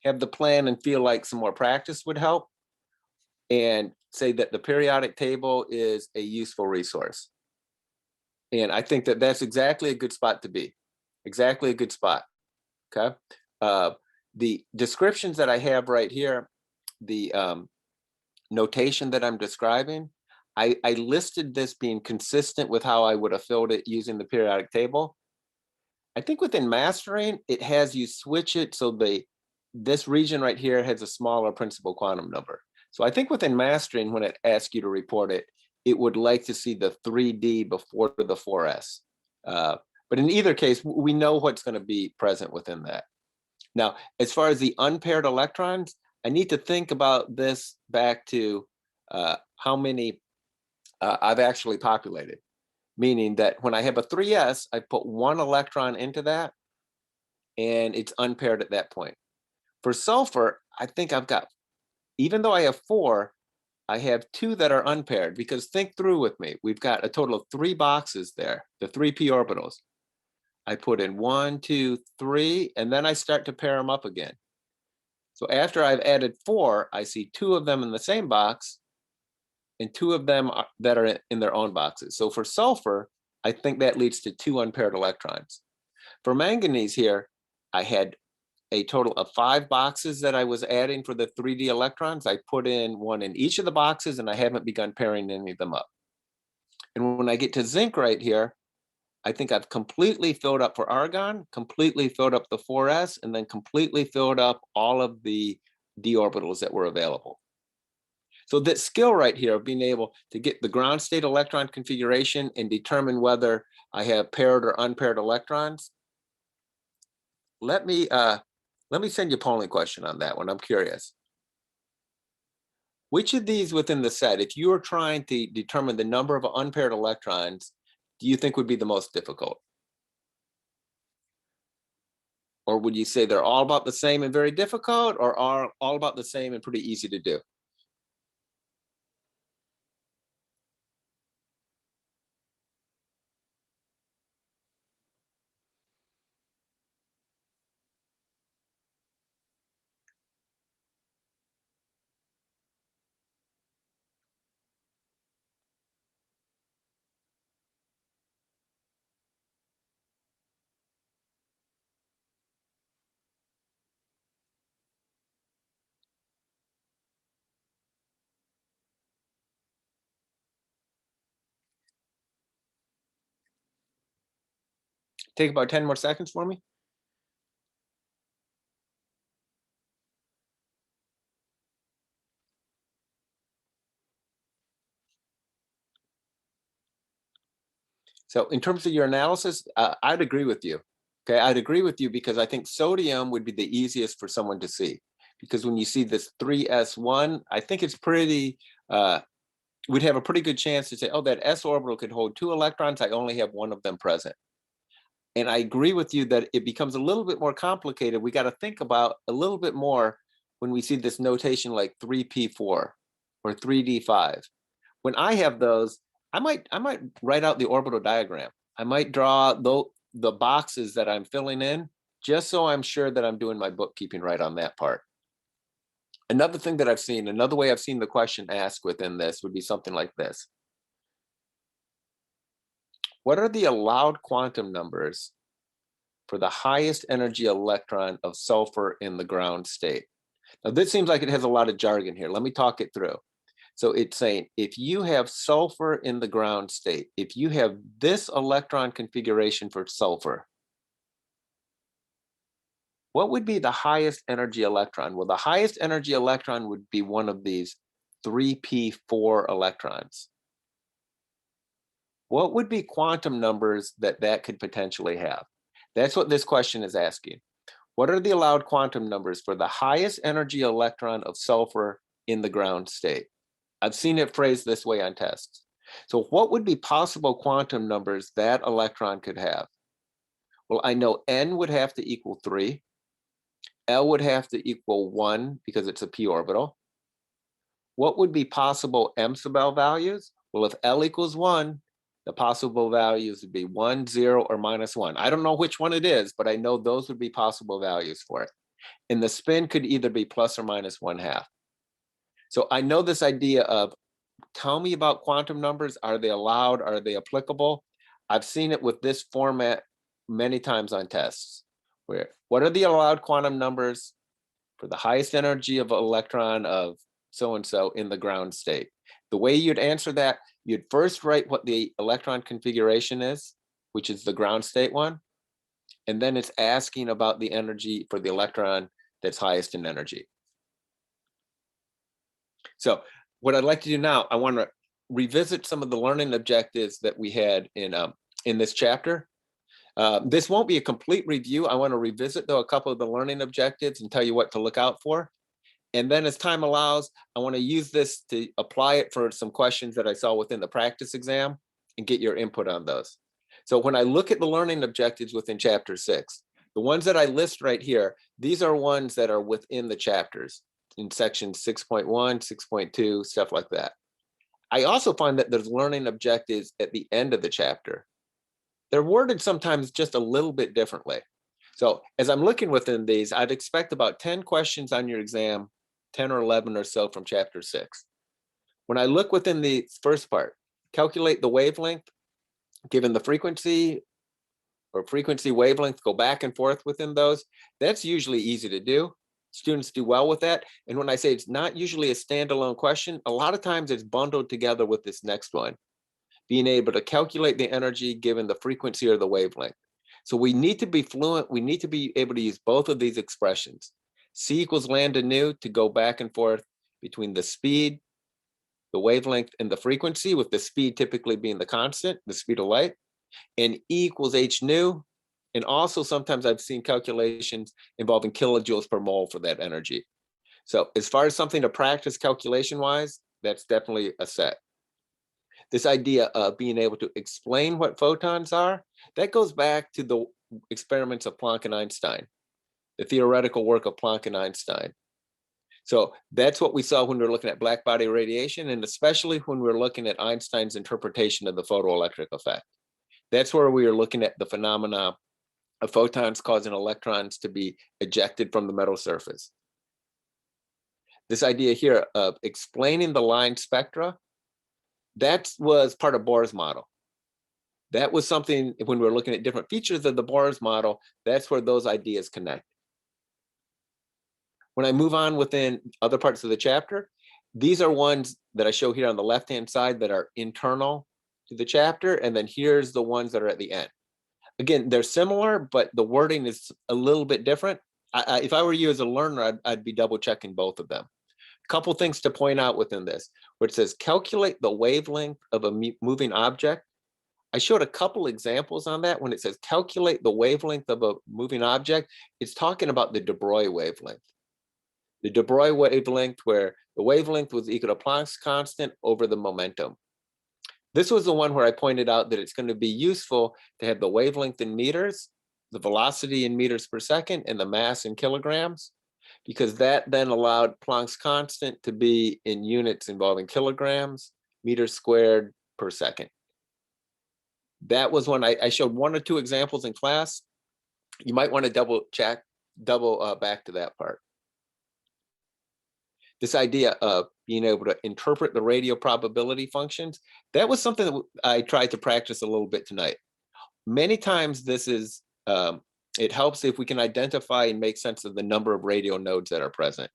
and feel like some more practice would help, and say that the periodic table is a useful resource. And I think that that's exactly a good spot to be, exactly a good spot. Okay. The descriptions that I have right here, the notation that I'm describing, I listed this being consistent with how I would have filled it using the periodic table. I think within mastering, it has you switch it so this region right here has a smaller principal quantum number. So I think within mastering, when it asks you to report it, it would like to see the 3D before the 4S. But in either case, we know what's going to be present within that. Now, as far as the unpaired electrons, I need to think about this back to how many I've actually populated. Meaning that when I have a 3s, I put one electron into that, and it's unpaired at that point. For sulfur, I think I've got, even though I have 4, I have 2 that are unpaired, because think through with me. We've got a total of 3 boxes there, the 3p orbitals. I put in 1, 2, 3, and then I start to pair them up again. So after I've added 4, I see 2 of them in the same box, and 2 of them that are in their own boxes. So for sulfur, I think that leads to 2 unpaired electrons. For manganese here, I had a total of 5 boxes that I was adding for the 3D electrons. I put in 1 in each of the boxes, and I haven't begun pairing any of them up. And when I get to zinc right here, I think I've completely filled up for argon, completely filled up the 4s, and then completely filled up all of the d orbitals that were available. So that skill right here of being able to get the ground state electron configuration and determine whether I have paired or unpaired electrons. Let me send you a polling question on that one. I'm curious. Which of these within the set, if you were trying to determine the number of unpaired electrons, do you think would be the most difficult? Or would you say they're all about the same and very difficult, or are all about the same and pretty easy to do? Take about 10 more seconds for me. So in terms of your analysis, I'd agree with you. Okay, I'd agree with you because I think sodium would be the easiest for someone to see. Because when you see this 3s1, I think it's pretty, we'd have a pretty good chance to say, oh, that s orbital could hold 2 electrons. I only have 1 of them present. And I agree with you that it becomes a little bit more complicated. We got to think about a little bit more when we see this notation like 3p4 or 3d5. When I have those, I might write out the orbital diagram. I might draw the boxes that I'm filling in, just so I'm sure that I'm doing my bookkeeping right on that part. Another thing that I've seen, another way I've seen the question asked within this would be something like this. What are the allowed quantum numbers for the highest energy electron of sulfur in the ground state? Now, this seems like it has a lot of jargon here. Let me talk it through. So it's saying, if you have sulfur in the ground state, if you have this electron configuration for sulfur, what would be the highest energy electron? Well, the highest energy electron would be one of these 3p4 electrons. What would be quantum numbers that could potentially have? That's what this question is asking. What are the allowed quantum numbers for the highest energy electron of sulfur in the ground state? I've seen it phrased this way on tests. So what would be possible quantum numbers that electron could have? Well, I know n would have to equal 3. L would have to equal 1 because it's a p orbital. What would be possible m sub L values? Well, if L equals 1, the possible values would be 1, 0, or -1. I don't know which one it is, but I know those would be possible values for it. And the spin could either be plus or minus 1/2. So I know this idea of, tell me about quantum numbers. Are they allowed? Are they applicable? I've seen it with this format many times on tests. Where, what are the allowed quantum numbers for the highest energy of an electron of so-and-so in the ground state? The way you'd answer that, you'd first write what the electron configuration is, which is the ground state one. And then it's asking about the energy for the electron that's highest in energy. So what I'd like to do now, I want to revisit some of the learning objectives that we had in this chapter. This won't be a complete review. I want to revisit, though, a couple of the learning objectives and tell you what to look out for. And then as time allows, I want to use this to apply it for some questions that I saw within the practice exam and get your input on those. So when I look at the learning objectives within chapter 6, the ones that I list right here, these are ones that are within the chapters in section 6.1, 6.2, stuff like that. I also find that there's learning objectives at the end of the chapter. They're worded sometimes just a little bit differently. So as I'm looking within these, I'd expect about 10 questions on your exam, 10 or 11 or so from chapter 6. When I look within the first part, calculate the wavelength, given the frequency or frequency wavelength, go back and forth within those. That's usually easy to do. Students do well with that. And when I say it's not usually a standalone question, a lot of times it's bundled together with this next one, being able to calculate the energy given the frequency or the wavelength. So we need to be fluent. We need to be able to use both of these expressions. C equals lambda nu to go back and forth between the speed, the wavelength, and the frequency, with the speed typically being the constant, the speed of light, and E equals h nu. And also sometimes I've seen calculations involving kilojoules per mole for that energy. So as far as something to practice calculation-wise, that's definitely a set. This idea of being able to explain what photons are, that goes back to the experiments of Planck and Einstein, the theoretical work of Planck and Einstein. So that's what we saw when we were looking at black body radiation, and especially when we were looking at Einstein's interpretation of the photoelectric effect. That's where we were looking at the phenomena of photons causing electrons to be ejected from the metal surface. This idea here of explaining the line spectra, that was part of Bohr's model. That was something, when we were looking at different features of the Bohr's model, that's where those ideas connect. When I move on within other parts of the chapter, these are ones that I show here on the left-hand side that are internal to the chapter, and then here's the ones that are at the end. Again, they're similar, but the wording is a little bit different. If I were you as a learner, I'd be double checking both of them. Couple things to point out within this, where it says calculate the wavelength of a moving object. I showed a couple examples on that. When it says calculate the wavelength of a moving object, it's talking about the de Broglie wavelength. The de Broglie wavelength, where the wavelength was equal to Planck's constant over the momentum. This was the one where I pointed out that it's going to be useful to have the wavelength in meters, the velocity in meters per second, and the mass in kilograms, because that then allowed Planck's constant to be in units involving kilograms, meters squared per second. That was when I showed one or two examples in class. You might want to double back to that part. This idea of being able to interpret the radio probability functions, that was something that I tried to practice a little bit tonight. Many times this is, it helps if we can identify and make sense of the number of radio nodes that are present.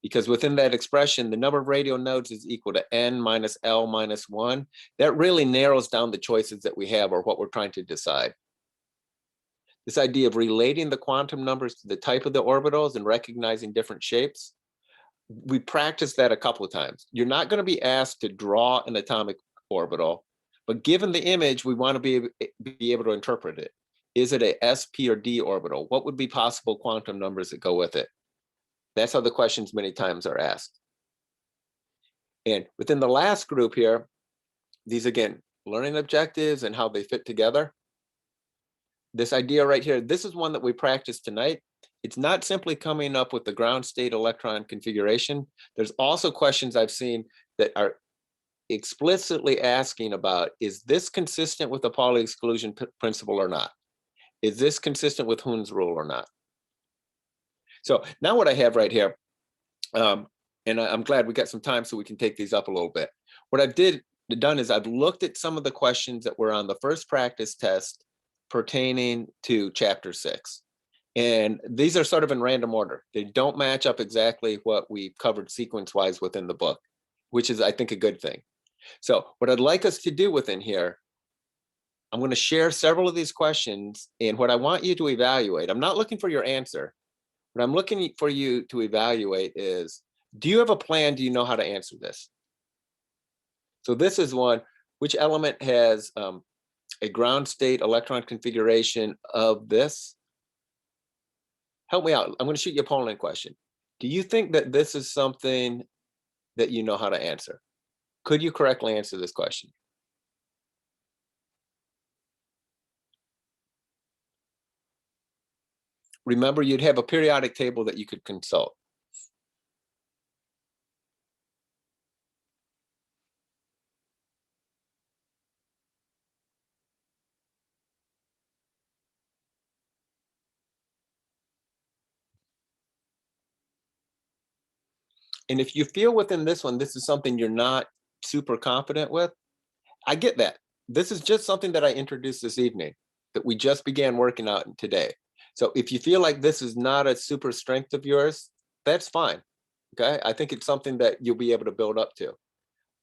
Because within that expression, the number of radio nodes is equal to n minus L minus 1. That really narrows down the choices that we have or what we're trying to decide. This idea of relating the quantum numbers to the type of the orbitals and recognizing different shapes, we practiced that a couple of times. You're not going to be asked to draw an atomic orbital, but given the image, we want to be able to interpret it. Is it a S, P, or D orbital? What would be possible quantum numbers that go with it? That's how the questions many times are asked. And within the last group here, these again, learning objectives and how they fit together. This idea right here, this is one that we practiced tonight. It's not simply coming up with the ground state electron configuration. There's also questions I've seen that are explicitly asking about, is this consistent with the Pauli exclusion principle or not? Is this consistent with Hund's rule or not? So now what I have right here, and I'm glad we got some time so we can take these up a little bit. What I've done is I've looked at some of the questions that were on the first practice test pertaining to chapter 6. And these are sort of in random order. They don't match up exactly what we covered sequence-wise within the book, which is, I think, a good thing. So what I'd like us to do within here, I'm going to share several of these questions, and what I want you to evaluate, I'm not looking for your answer. What I'm looking for you to evaluate is, do you have a plan? Do you know how to answer this? So this is one, which element has a ground state electron configuration of this? Help me out. I'm going to shoot you a polling question. Do you think that this is something that you know how to answer? Could you correctly answer this question? Remember, you'd have a periodic table that you could consult. And if you feel within this one, this is something you're not super confident with, I get that. This is just something that I introduced this evening that we just began working out today. So if you feel like this is not a super strength of yours, that's fine. Okay, I think it's something that you'll be able to build up to.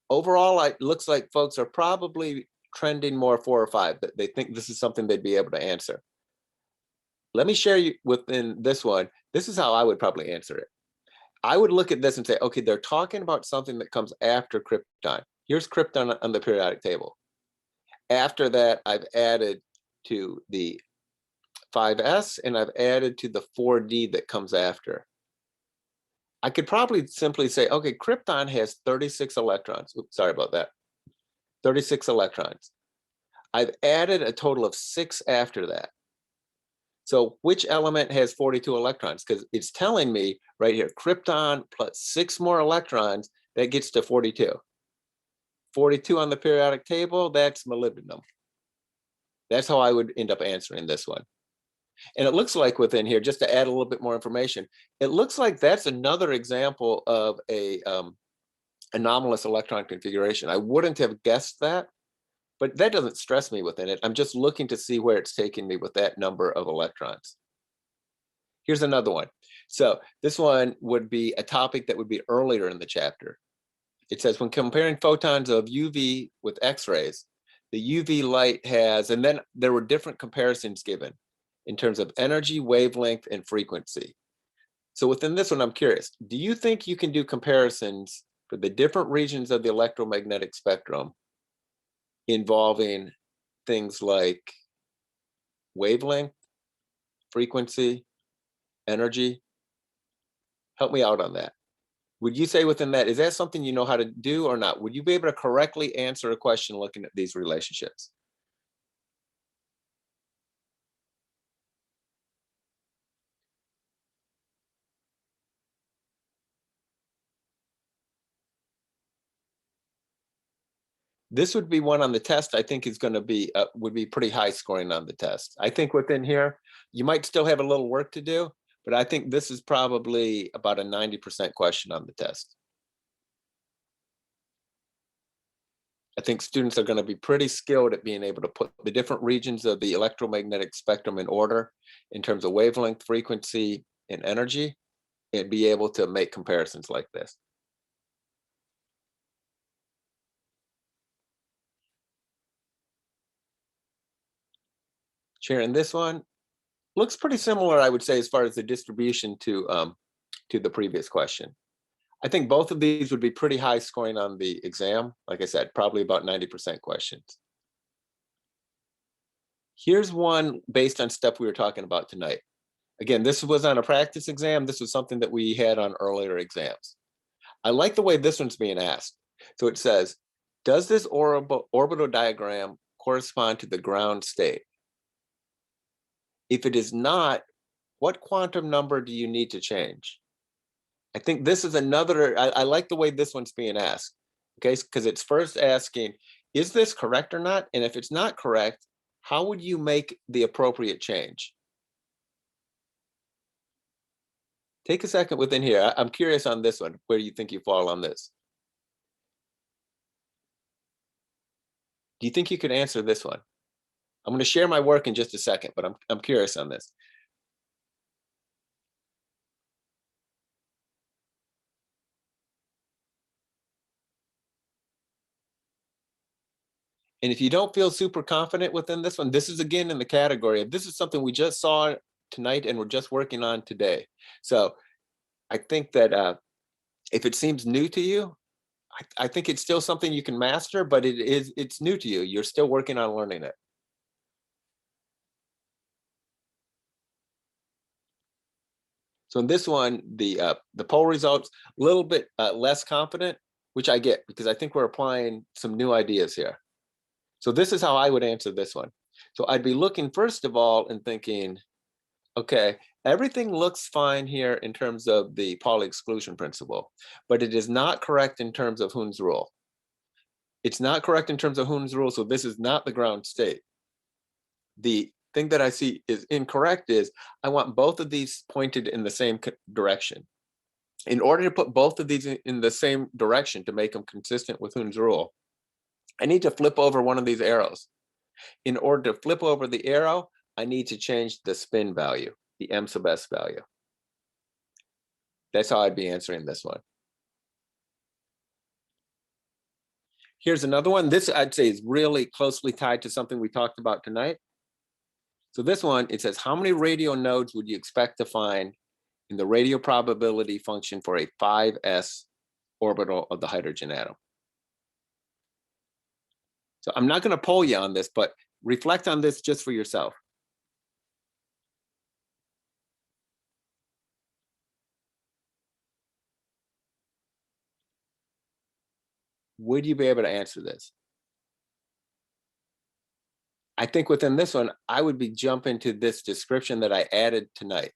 Overall, it looks like folks are probably trending more 4 or 5, that they think this is something they'd be able to answer. Let me share you within this one. This is how I would probably answer it. I would look at this and say, okay, they're talking about something that comes after krypton. Here's krypton on the periodic table. After that, I've added to the 5s and I've added to the 4d that comes after. I could probably simply say, okay, krypton has 36 electrons. Oops, sorry about that. 36 electrons. I've added a total of 6 after that. So which element has 42 electrons? Because it's telling me right here, krypton plus 6 more electrons, that gets to 42. 42 on the periodic table, that's molybdenum. That's how I would end up answering this one. And it looks like within here, just to add a little bit more information, it looks like that's another example of a anomalous electron configuration. I wouldn't have guessed that, but that doesn't stress me within it. I'm just looking to see where it's taking me with that number of electrons. Here's another one. So this one would be a topic that would be earlier in the chapter. It says, when comparing photons of UV with X-rays, the UV light has, and then there were different comparisons given in terms of energy, wavelength, and frequency. So within this one, I'm curious, do you think you can do comparisons for the different regions of the electromagnetic spectrum involving things like wavelength, frequency, energy? Help me out on that. Would you say within that, is that something you know how to do or not? Would you be able to correctly answer a question looking at these relationships? This would be one on the test I think is going to be, would be pretty high scoring on the test. I think within here, you might still have a little work to do, but I think this is probably about a 90% question on the test. I think students are going to be pretty skilled at being able to put the different regions of the electromagnetic spectrum in order in terms of wavelength, frequency, and energy, and be able to make comparisons like this. Sharon, this one looks pretty similar, I would say, as far as the distribution to the previous question. I think both of these would be pretty high scoring on the exam. Like I said, probably about 90% questions. Here's one based on stuff we were talking about tonight. Again, this was on a practice exam. This was something that we had on earlier exams. I like the way this one's being asked. So it says, does this orbital diagram correspond to the ground state? If it is not, what quantum number do you need to change? I think this is another, I like the way this one's being asked, okay? Because it's first asking, is this correct or not? And if it's not correct, how would you make the appropriate change? Take a second within here. I'm curious on this one. Where do you think you fall on this? Do you think you could answer this one? I'm going to share my work in just a second, but I'm curious on this. And if you don't feel super confident within this one, this is again in the category of this is something we just saw tonight and we're just working on today. So I think that if it seems new to you, I think it's still something you can master, but it's new to you. You're still working on learning it. So in this one, the poll results a little bit less confident, which I get because I think we're applying some new ideas here. So this is how I would answer this one. So I'd be looking first of all and thinking, okay, everything looks fine here in terms of the Pauli exclusion principle, but it is not correct in terms of Hund's rule. It's not correct in terms of Hund's rule, so this is not the ground state. The thing that I see is incorrect is I want both of these pointed in the same direction. In order to put both of these in the same direction to make them consistent with Hund's rule, I need to flip over one of these arrows. In order to flip over the arrow, I need to change the spin value, the m sub s value. That's how I'd be answering this one. Here's another one. This I'd say is really closely tied to something we talked about tonight. So this one, it says, how many radio nodes would you expect to find in the radio probability function for a 5s orbital of the hydrogen atom? So I'm not going to poll you on this, but reflect on this just for yourself. Would you be able to answer this? I think within this one, I would be jumping to this description that I added tonight.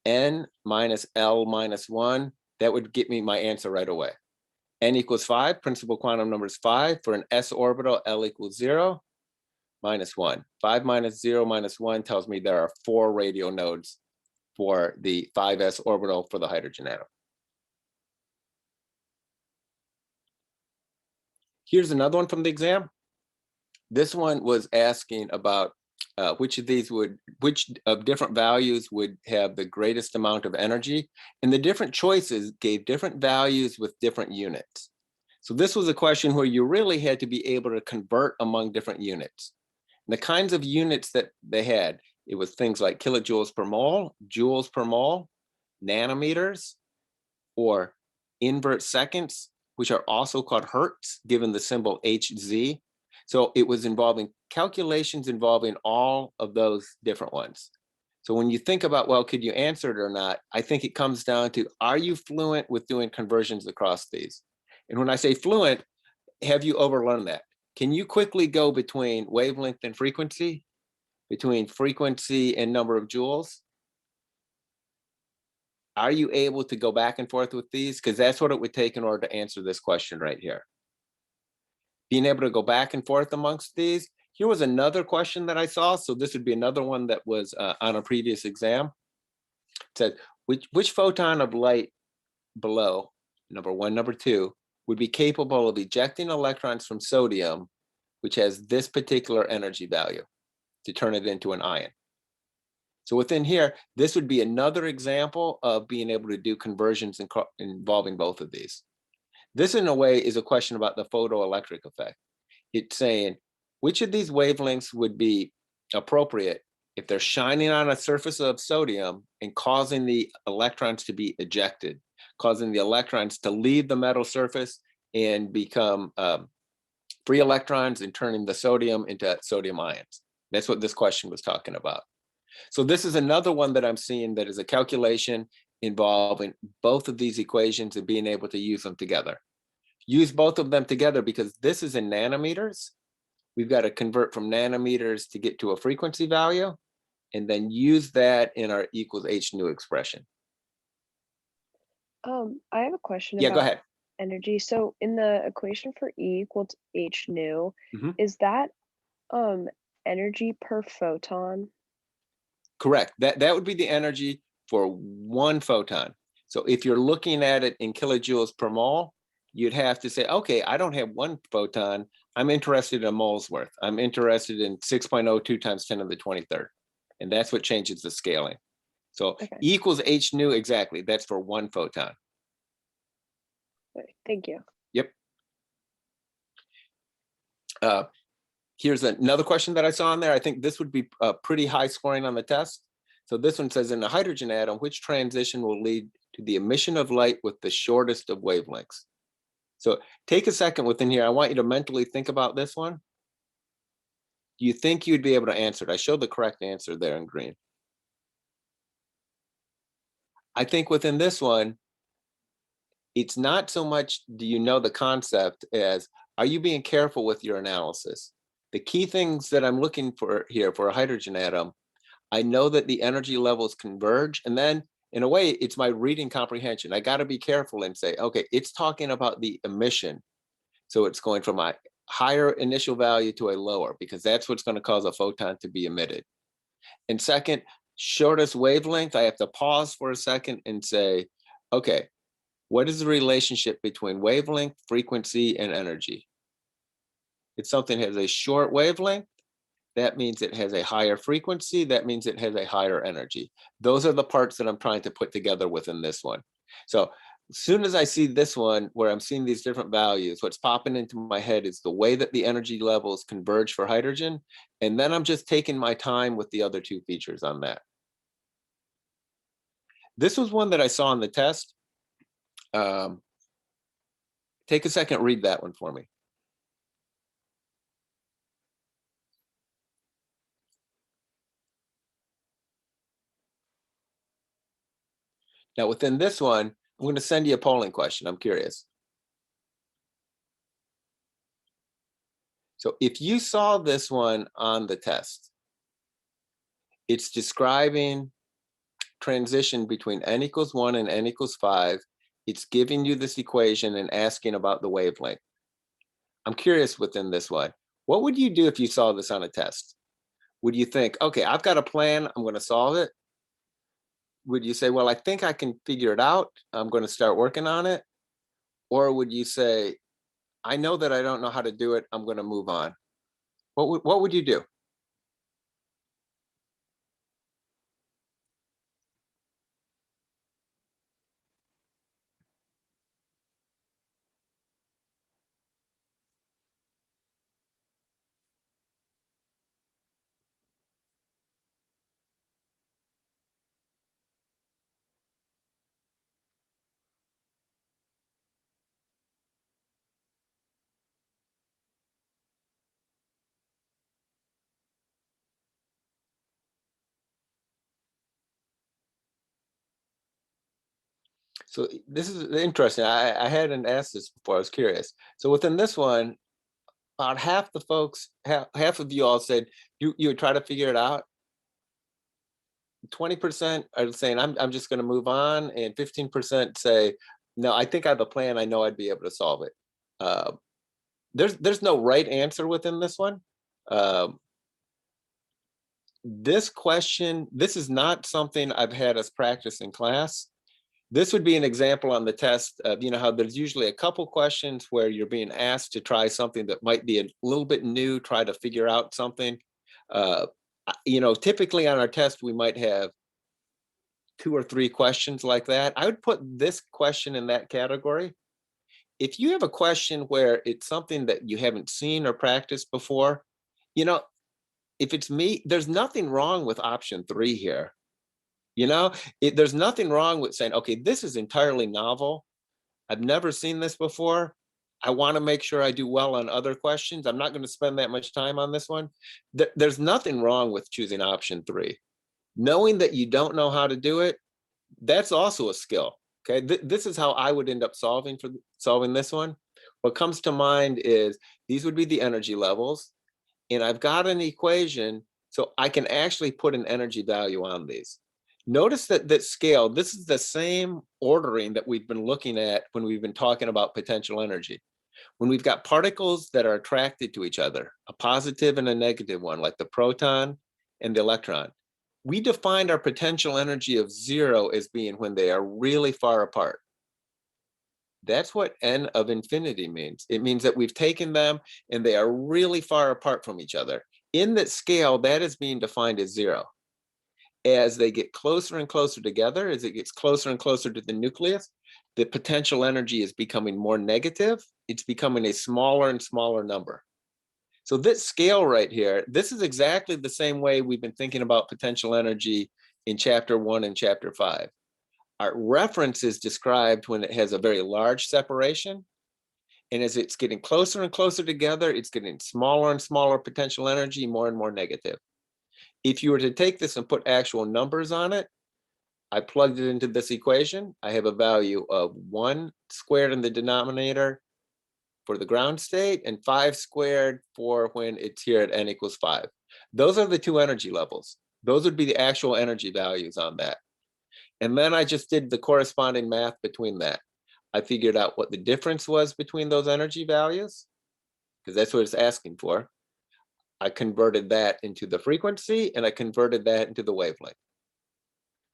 N minus L minus 1, that would get me my answer right away. N equals 5, principal quantum number is 5. For an s orbital, L equals 0, minus 1. 5 minus 0 minus 1 tells me there are 4 radio nodes for the 5s orbital for the hydrogen atom. Here's another one from the exam. This one was asking about which of different values would have the greatest amount of energy, and the different choices gave different values with different units. So this was a question where you really had to be able to convert among different units. And the kinds of units that they had, it was things like kilojoules per mole, joules per mole, nanometers, or invert seconds, which are also called hertz, given the symbol Hz. So it was involving calculations involving all of those different ones. So when you think about, well, could you answer it or not? I think it comes down to, are you fluent with doing conversions across these? And when I say fluent, have you overlearned that? Can you quickly go between wavelength and frequency, between frequency and number of joules? Are you able to go back and forth with these? Because that's what it would take in order to answer this question right here. Being able to go back and forth amongst these. Here was another question that I saw. So this would be another one that was on a previous exam. It said, which photon of light below, number one, number two, would be capable of ejecting electrons from sodium, which has this particular energy value, to turn it into an ion. So within here, this would be another example of being able to do conversions involving both of these. This, in a way, is a question about the photoelectric effect. It's saying, which of these wavelengths would be appropriate if they're shining on a surface of sodium and causing the electrons to be ejected, causing the electrons to leave the metal surface and become free electrons and turning the sodium into sodium ions. That's what this question was talking about. So this is another one that I'm seeing that is a calculation involving both of these equations and being able to use them together. Use both of them together because this is in nanometers. We've got to convert from nanometers to get to a frequency value, and then use that in our equals h nu expression. I have a question Yeah, go about ahead. energy. So in the equation for E equals H nu, Mhm. is that energy per photon? Correct. That would be the energy for one photon. So if you're looking at it in kilojoules per mole, you'd have to say, okay, I don't have one photon. I'm interested in a mole's worth. I'm interested in 6.02 times 10 to the 23rd. And that's what changes the scaling. So Okay. E equals h nu, exactly. That's for one photon. Okay, thank you. Yep. Here's another question that I saw in there. I think this would be pretty high scoring on the test. So this one says, in a hydrogen atom, which transition will lead to the emission of light with the shortest of wavelengths? So take a second within here. I want you to mentally think about this one. Do you think you'd be able to answer it? I showed the correct answer there in green. I think within this one, it's not so much do you know the concept as are you being careful with your analysis? The key things that I'm looking for here for a hydrogen atom, I know that the energy levels converge, and then in a way, it's my reading comprehension. I got to be careful and say, okay, it's talking about the emission. So it's going from a higher initial value to a lower, because that's what's going to cause a photon to be emitted. And second, shortest wavelength, I have to pause for a second and say, okay, what is the relationship between wavelength, frequency, and energy? If something has a short wavelength, that means it has a higher frequency. That means it has a higher energy. Those are the parts that I'm trying to put together within this one. So as soon as I see this one where I'm seeing these different values, what's popping into my head is the way that the energy levels converge for hydrogen. And then I'm just taking my time with the other two features on that. This was one that I saw in the test. Take a second, read that one for me. Now within this one, I'm going to send you a polling question. I'm curious. So if you saw this one on the test, it's describing transition between n equals 1 and n equals 5. It's giving you this equation and asking about the wavelength. I'm curious within this one, what would you do if you saw this on a test? Would you think, okay, I've got a plan, I'm going to solve it? Would you say, well, I think I can figure it out, I'm going to start working on it? Or would you say, I know that I don't know how to do it, I'm going to move on? What would you do? So this is interesting. I hadn't asked this before. I was curious. So within this one, about half the folks, half of you all said you would try to figure it out. 20% are saying I'm just going to move on, and 15% say, no, I think I have a plan. I know I'd be able to solve it. There's no right answer within this one. This question, this is not something I've had us practice in class. This would be an example on the test of, you know, how there's usually a couple questions where you're being asked to try something that might be a little bit new, try to figure out something. You know, typically on our test, we might have 2 or 3 questions like that. I would put this question in that category. If you have a question where it's something that you haven't seen or practiced before, you know, if it's me, there's nothing wrong with option 3 here. You know, there's nothing wrong with saying, okay, this is entirely novel. I've never seen this before. I want to make sure I do well on other questions. I'm not going to spend that much time on this one. There's nothing wrong with choosing option 3. Knowing that you don't know how to do it, that's also a skill. Okay, this is how I would end up solving this one. What comes to mind is these would be the energy levels, and I've got an equation, so I can actually put an energy value on these. Notice that that scale, this is the same ordering that we've been looking at when we've been talking about potential energy. When we've got particles that are attracted to each other, a positive and a negative one, like the proton and the electron, we defined our potential energy of 0 as being when they are really far apart. That's what n of infinity means. It means that we've taken them and they are really far apart from each other. In that scale, that is being defined as 0. As they get closer and closer together, as it gets closer and closer to the nucleus, the potential energy is becoming more negative. It's becoming a smaller and smaller number. So this scale right here, this is exactly the same way we've been thinking about potential energy in chapter 1 and chapter 5. Our reference is described when it has a very large separation. And as it's getting closer and closer together, it's getting smaller and smaller potential energy, more and more negative. If you were to take this and put actual numbers on it, I plugged it into this equation. I have a value of 1 squared in the denominator for the ground state and 5 squared for when it's here at n equals 5. Those are the 2 energy levels. Those would be the actual energy values on that. And then I just did the corresponding math between that. I figured out what the difference was between those energy values, because that's what it's asking for. I converted that into the frequency, and I converted that into the wavelength.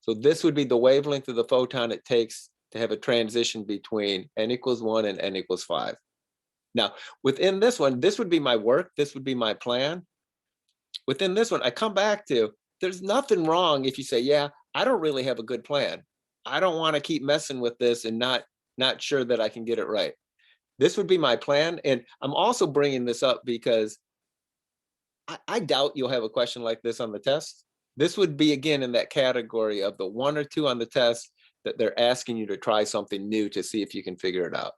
So this would be the wavelength of the photon it takes to have a transition between n equals 1 and n equals 5. Now, within this one, this would be my work. This would be my plan. Within this one, I come back to, there's nothing wrong if you say, yeah, I don't really have a good plan. I don't want to keep messing with this and not sure that I can get it right. This would be my plan. And I'm also bringing this up because I doubt you'll have a question like this on the test. This would be, again, in that category of the 1 or 2 on the test that they're asking you to try something new to see if you can figure it out.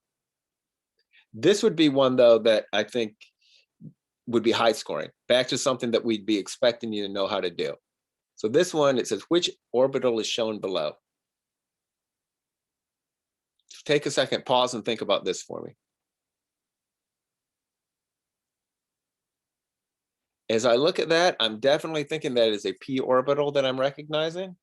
This would be one, though, that I think would be high scoring, back to something that we'd be expecting you to know how to do. So this one, it says, which orbital is shown below? Take a second, pause, and think about this for me. As I look at that, I'm definitely thinking that is a p orbital that I'm recognizing.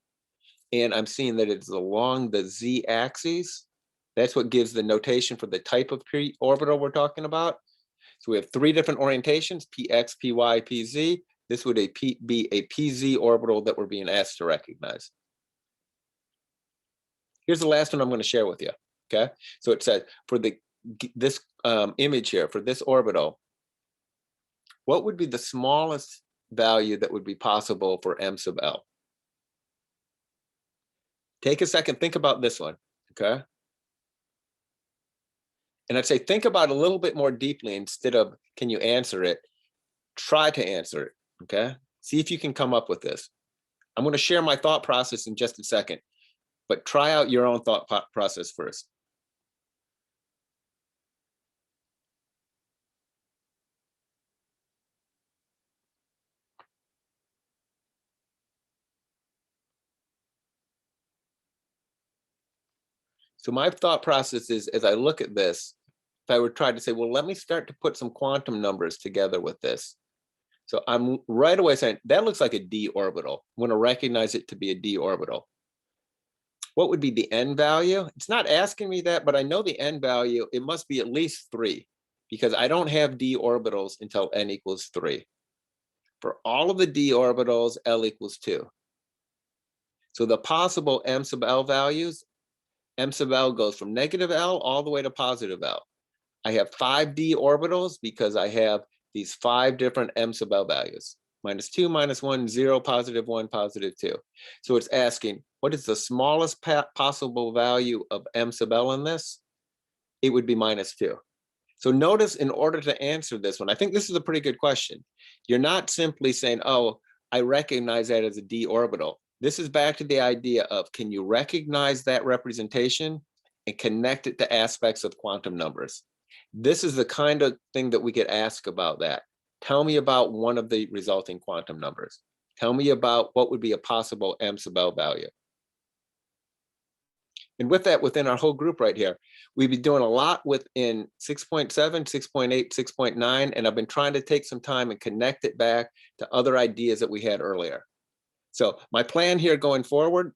And I'm seeing that it's along the z-axis. That's what gives the notation for the type of p orbital we're talking about. So we have 3 different orientations, px, py, pz. This would be a pz orbital that we're being asked to recognize. Here's the last one I'm going to share with you. Okay, so it says for this image here, for this orbital, what would be the smallest value that would be possible for m sub l? Take a second, think about this one, okay? And I'd say think about it a little bit more deeply instead of can you answer it, try to answer it, okay? See if you can come up with this. I'm going to share my thought process in just a second, but try out your own thought process first. So my thought process is, as I look at this, if I were trying to say, well, let me start to put some quantum numbers together with this. So I'm right away saying, that looks like a d orbital. I'm going to recognize it to be a d orbital. What would be the n value? It's not asking me that, but I know the n value, it must be at least 3, because I don't have d orbitals until n equals 3. For all of the d orbitals, L equals 2. So the possible m sub L values, m sub L goes from negative L all the way to positive L. I have 5 d orbitals because I have these 5 different m sub L values. -2, -1, 0, +1, +2. So it's asking, what is the smallest possible value of m sub L in this? It would be -2. So notice, in order to answer this one, I think this is a pretty good question. You're not simply saying, oh, I recognize that as a d orbital. This is back to the idea of, can you recognize that representation and connect it to aspects of quantum numbers? This is the kind of thing that we get asked about that. Tell me about one of the resulting quantum numbers. Tell me about what would be a possible m sub L value. And with that, within our whole group right here, we've been doing a lot within 6.7, 6.8, 6.9, and I've been trying to take some time and connect it back to other ideas that we had earlier. So my plan here going forward,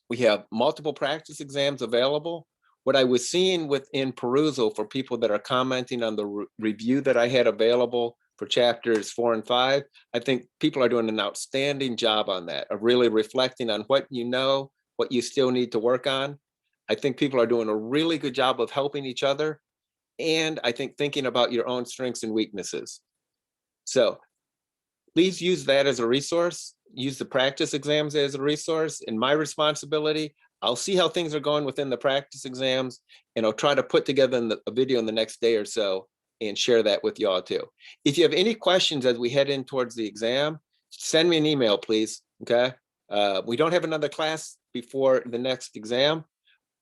we have multiple practice exams available. What I was seeing within perusal for people that are commenting on the review that I had available for chapters 4 and 5, I think people are doing an outstanding job on that, of really reflecting on what you know, what you still need to work on. I think people are doing a really good job of helping each other, and I think thinking about your own strengths and weaknesses. So please use that as a resource. Use the practice exams as a resource. And my responsibility, I'll see how things are going within the practice exams, and I'll try to put together a video in the next day or so and share that with y'all too. If you have any questions as we head in towards the exam, send me an email, please, okay? We don't have another class before the next exam,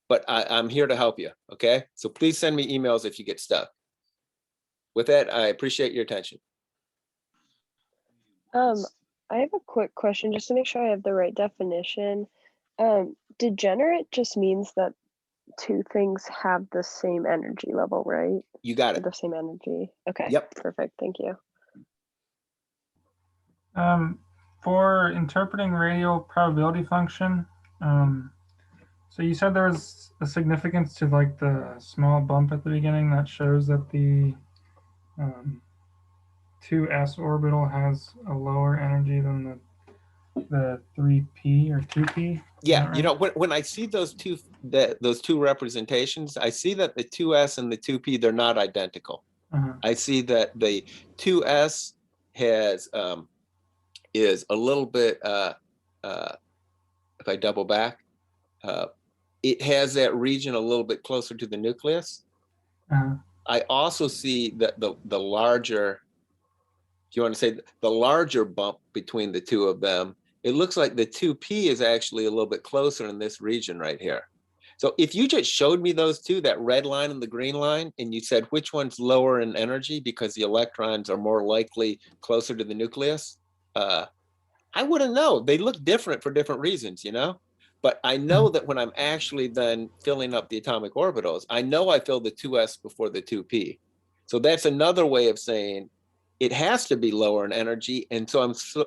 but I'm here to help you, okay? So please send me emails if you get stuck. With that, I appreciate your attention. I have a quick question just to make sure I have the right definition. Degenerate just means that two things have the same energy level, right? You got Or it. the same energy. Okay. Yep. Perfect. Thank you. For interpreting radial probability function, so you said there was a significance to like the small bump at the beginning that shows that the 2s orbital has a lower energy than the 3p or 2p. Yeah, right? you know, when I see those two representations, I see that the 2s and the 2p, they're not identical. I see that the 2s has is a little bit if I double back, it has that region a little bit closer to the nucleus. I also see that the larger, if you want to say the larger bump between the two of them, it looks like the 2p is actually a little bit closer in this region right here. So if you just showed me those two, that red line and the green line, and you said which one's lower in energy because the electrons are more likely closer to the nucleus, I wouldn't know. They look different for different reasons, you know? But I know that when I'm actually then filling up the atomic orbitals, I know I fill the 2s before the 2p. So that's another way of saying it has to be lower in energy. And so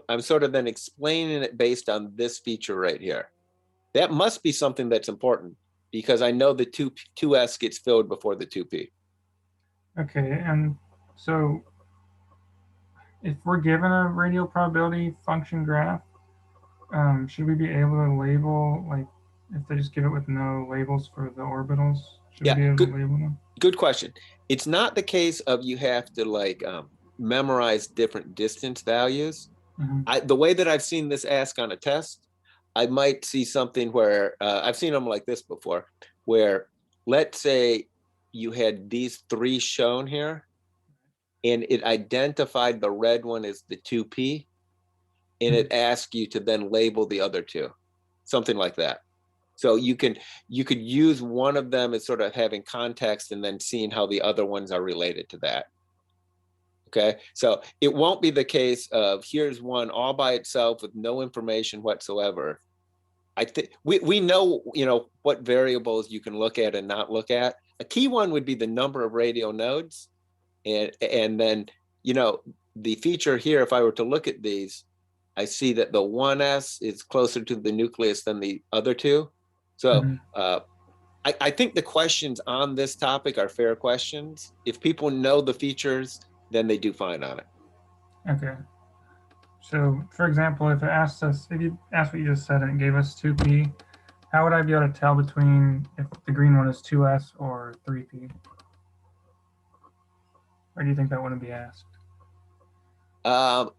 I'm sort of then explaining it based on this feature right here. That must be something that's important because I know the 2s gets filled before the 2p. Okay, and so if we're given a radial probability function graph, should we be able to label, like, if they just give it with no labels for the orbitals, should we be able to label them? Good question. It's not the case of you have to like memorize different distance values. The way that I've seen this asked on a test, I might see something where I've seen them like this before, where let's say you had these three shown here and it identified the red one as the 2p and it asked you to then label the other two, something like that. So you could use one of them as sort of having context and then seeing how the other ones are related to that. Okay, so it won't be the case of here's one all by itself with no information whatsoever. I think we know, what variables you can look at and not look at. A key one would be the number of radial nodes. And then, the feature here, if I were to look at these, I see that the 1s is closer to the nucleus than the other two. So I think the questions on this topic are fair questions. If people know the features, then they do fine on it. Okay. So, for example, if you asked what you just said and it gave us 2p, how would I be able to tell between if the green one is 2s or 3p? Or do you think that wouldn't be asked? Well,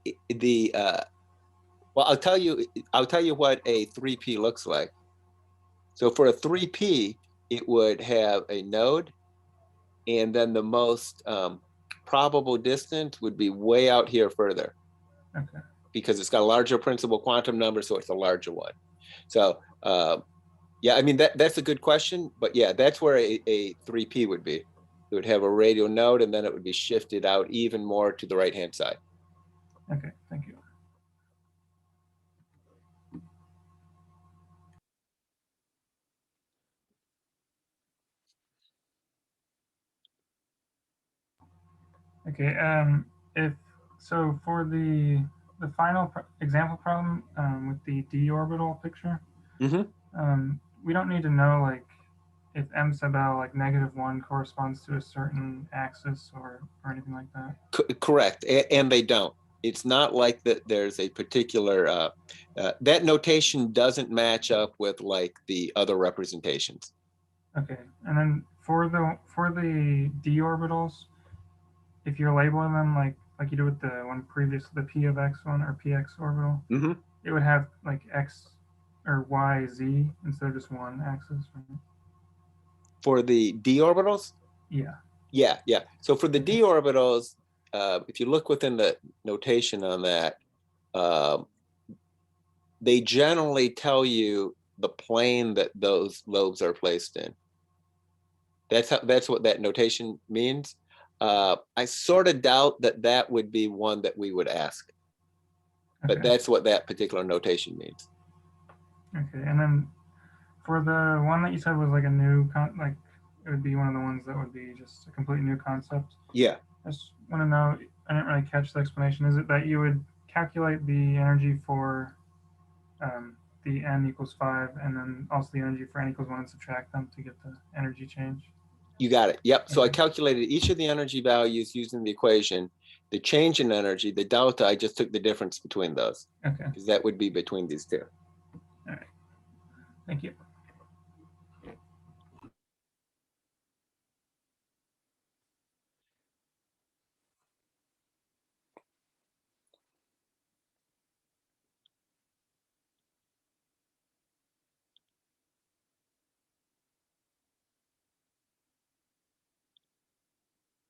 I'll tell you what a 3p looks like. So for a 3p, it would have a node, and then the most probable distance would be way out here further. Okay. Because it's got a larger principal quantum number, so it's a larger one. So yeah, I mean, that's a good question, but yeah, that's where a 3p would be. It would have a radial node, and then it would be shifted out even more to the right-hand side. Okay, thank you. Okay, if so, for the final example problem with the d orbital picture, we don't need to know like if m sub l like -1 corresponds to a certain axis or anything like that. Correct, and they don't. It's not like that. There's a particular that notation doesn't match up with like the other representations. Okay, and then for the d orbitals, if you're labeling them like you did with the one previous, the p of x one or px orbital, it would have like x or y, z instead of just one axis. Right? For the d orbitals? Yeah. Yeah. So for the d orbitals, if you look within the notation on that, they generally tell you the plane that those lobes are placed in. That's what that notation means. I sort of doubt that would be one that we would ask, but that's what that particular notation means. Okay, and then for the one that you said was like a new it would be one of the ones that would be just a completely new concept. Yeah. I just want to know, I didn't really catch the explanation. Is it that you would calculate the energy for the n equals 5 and then also the energy for n equals 1 and subtract them to get the energy change? You got it. Yep. So I calculated each of the energy values using the equation. The change in energy, the delta, I just took the difference between those. Okay. Because that would be between these two. All right. Thank you.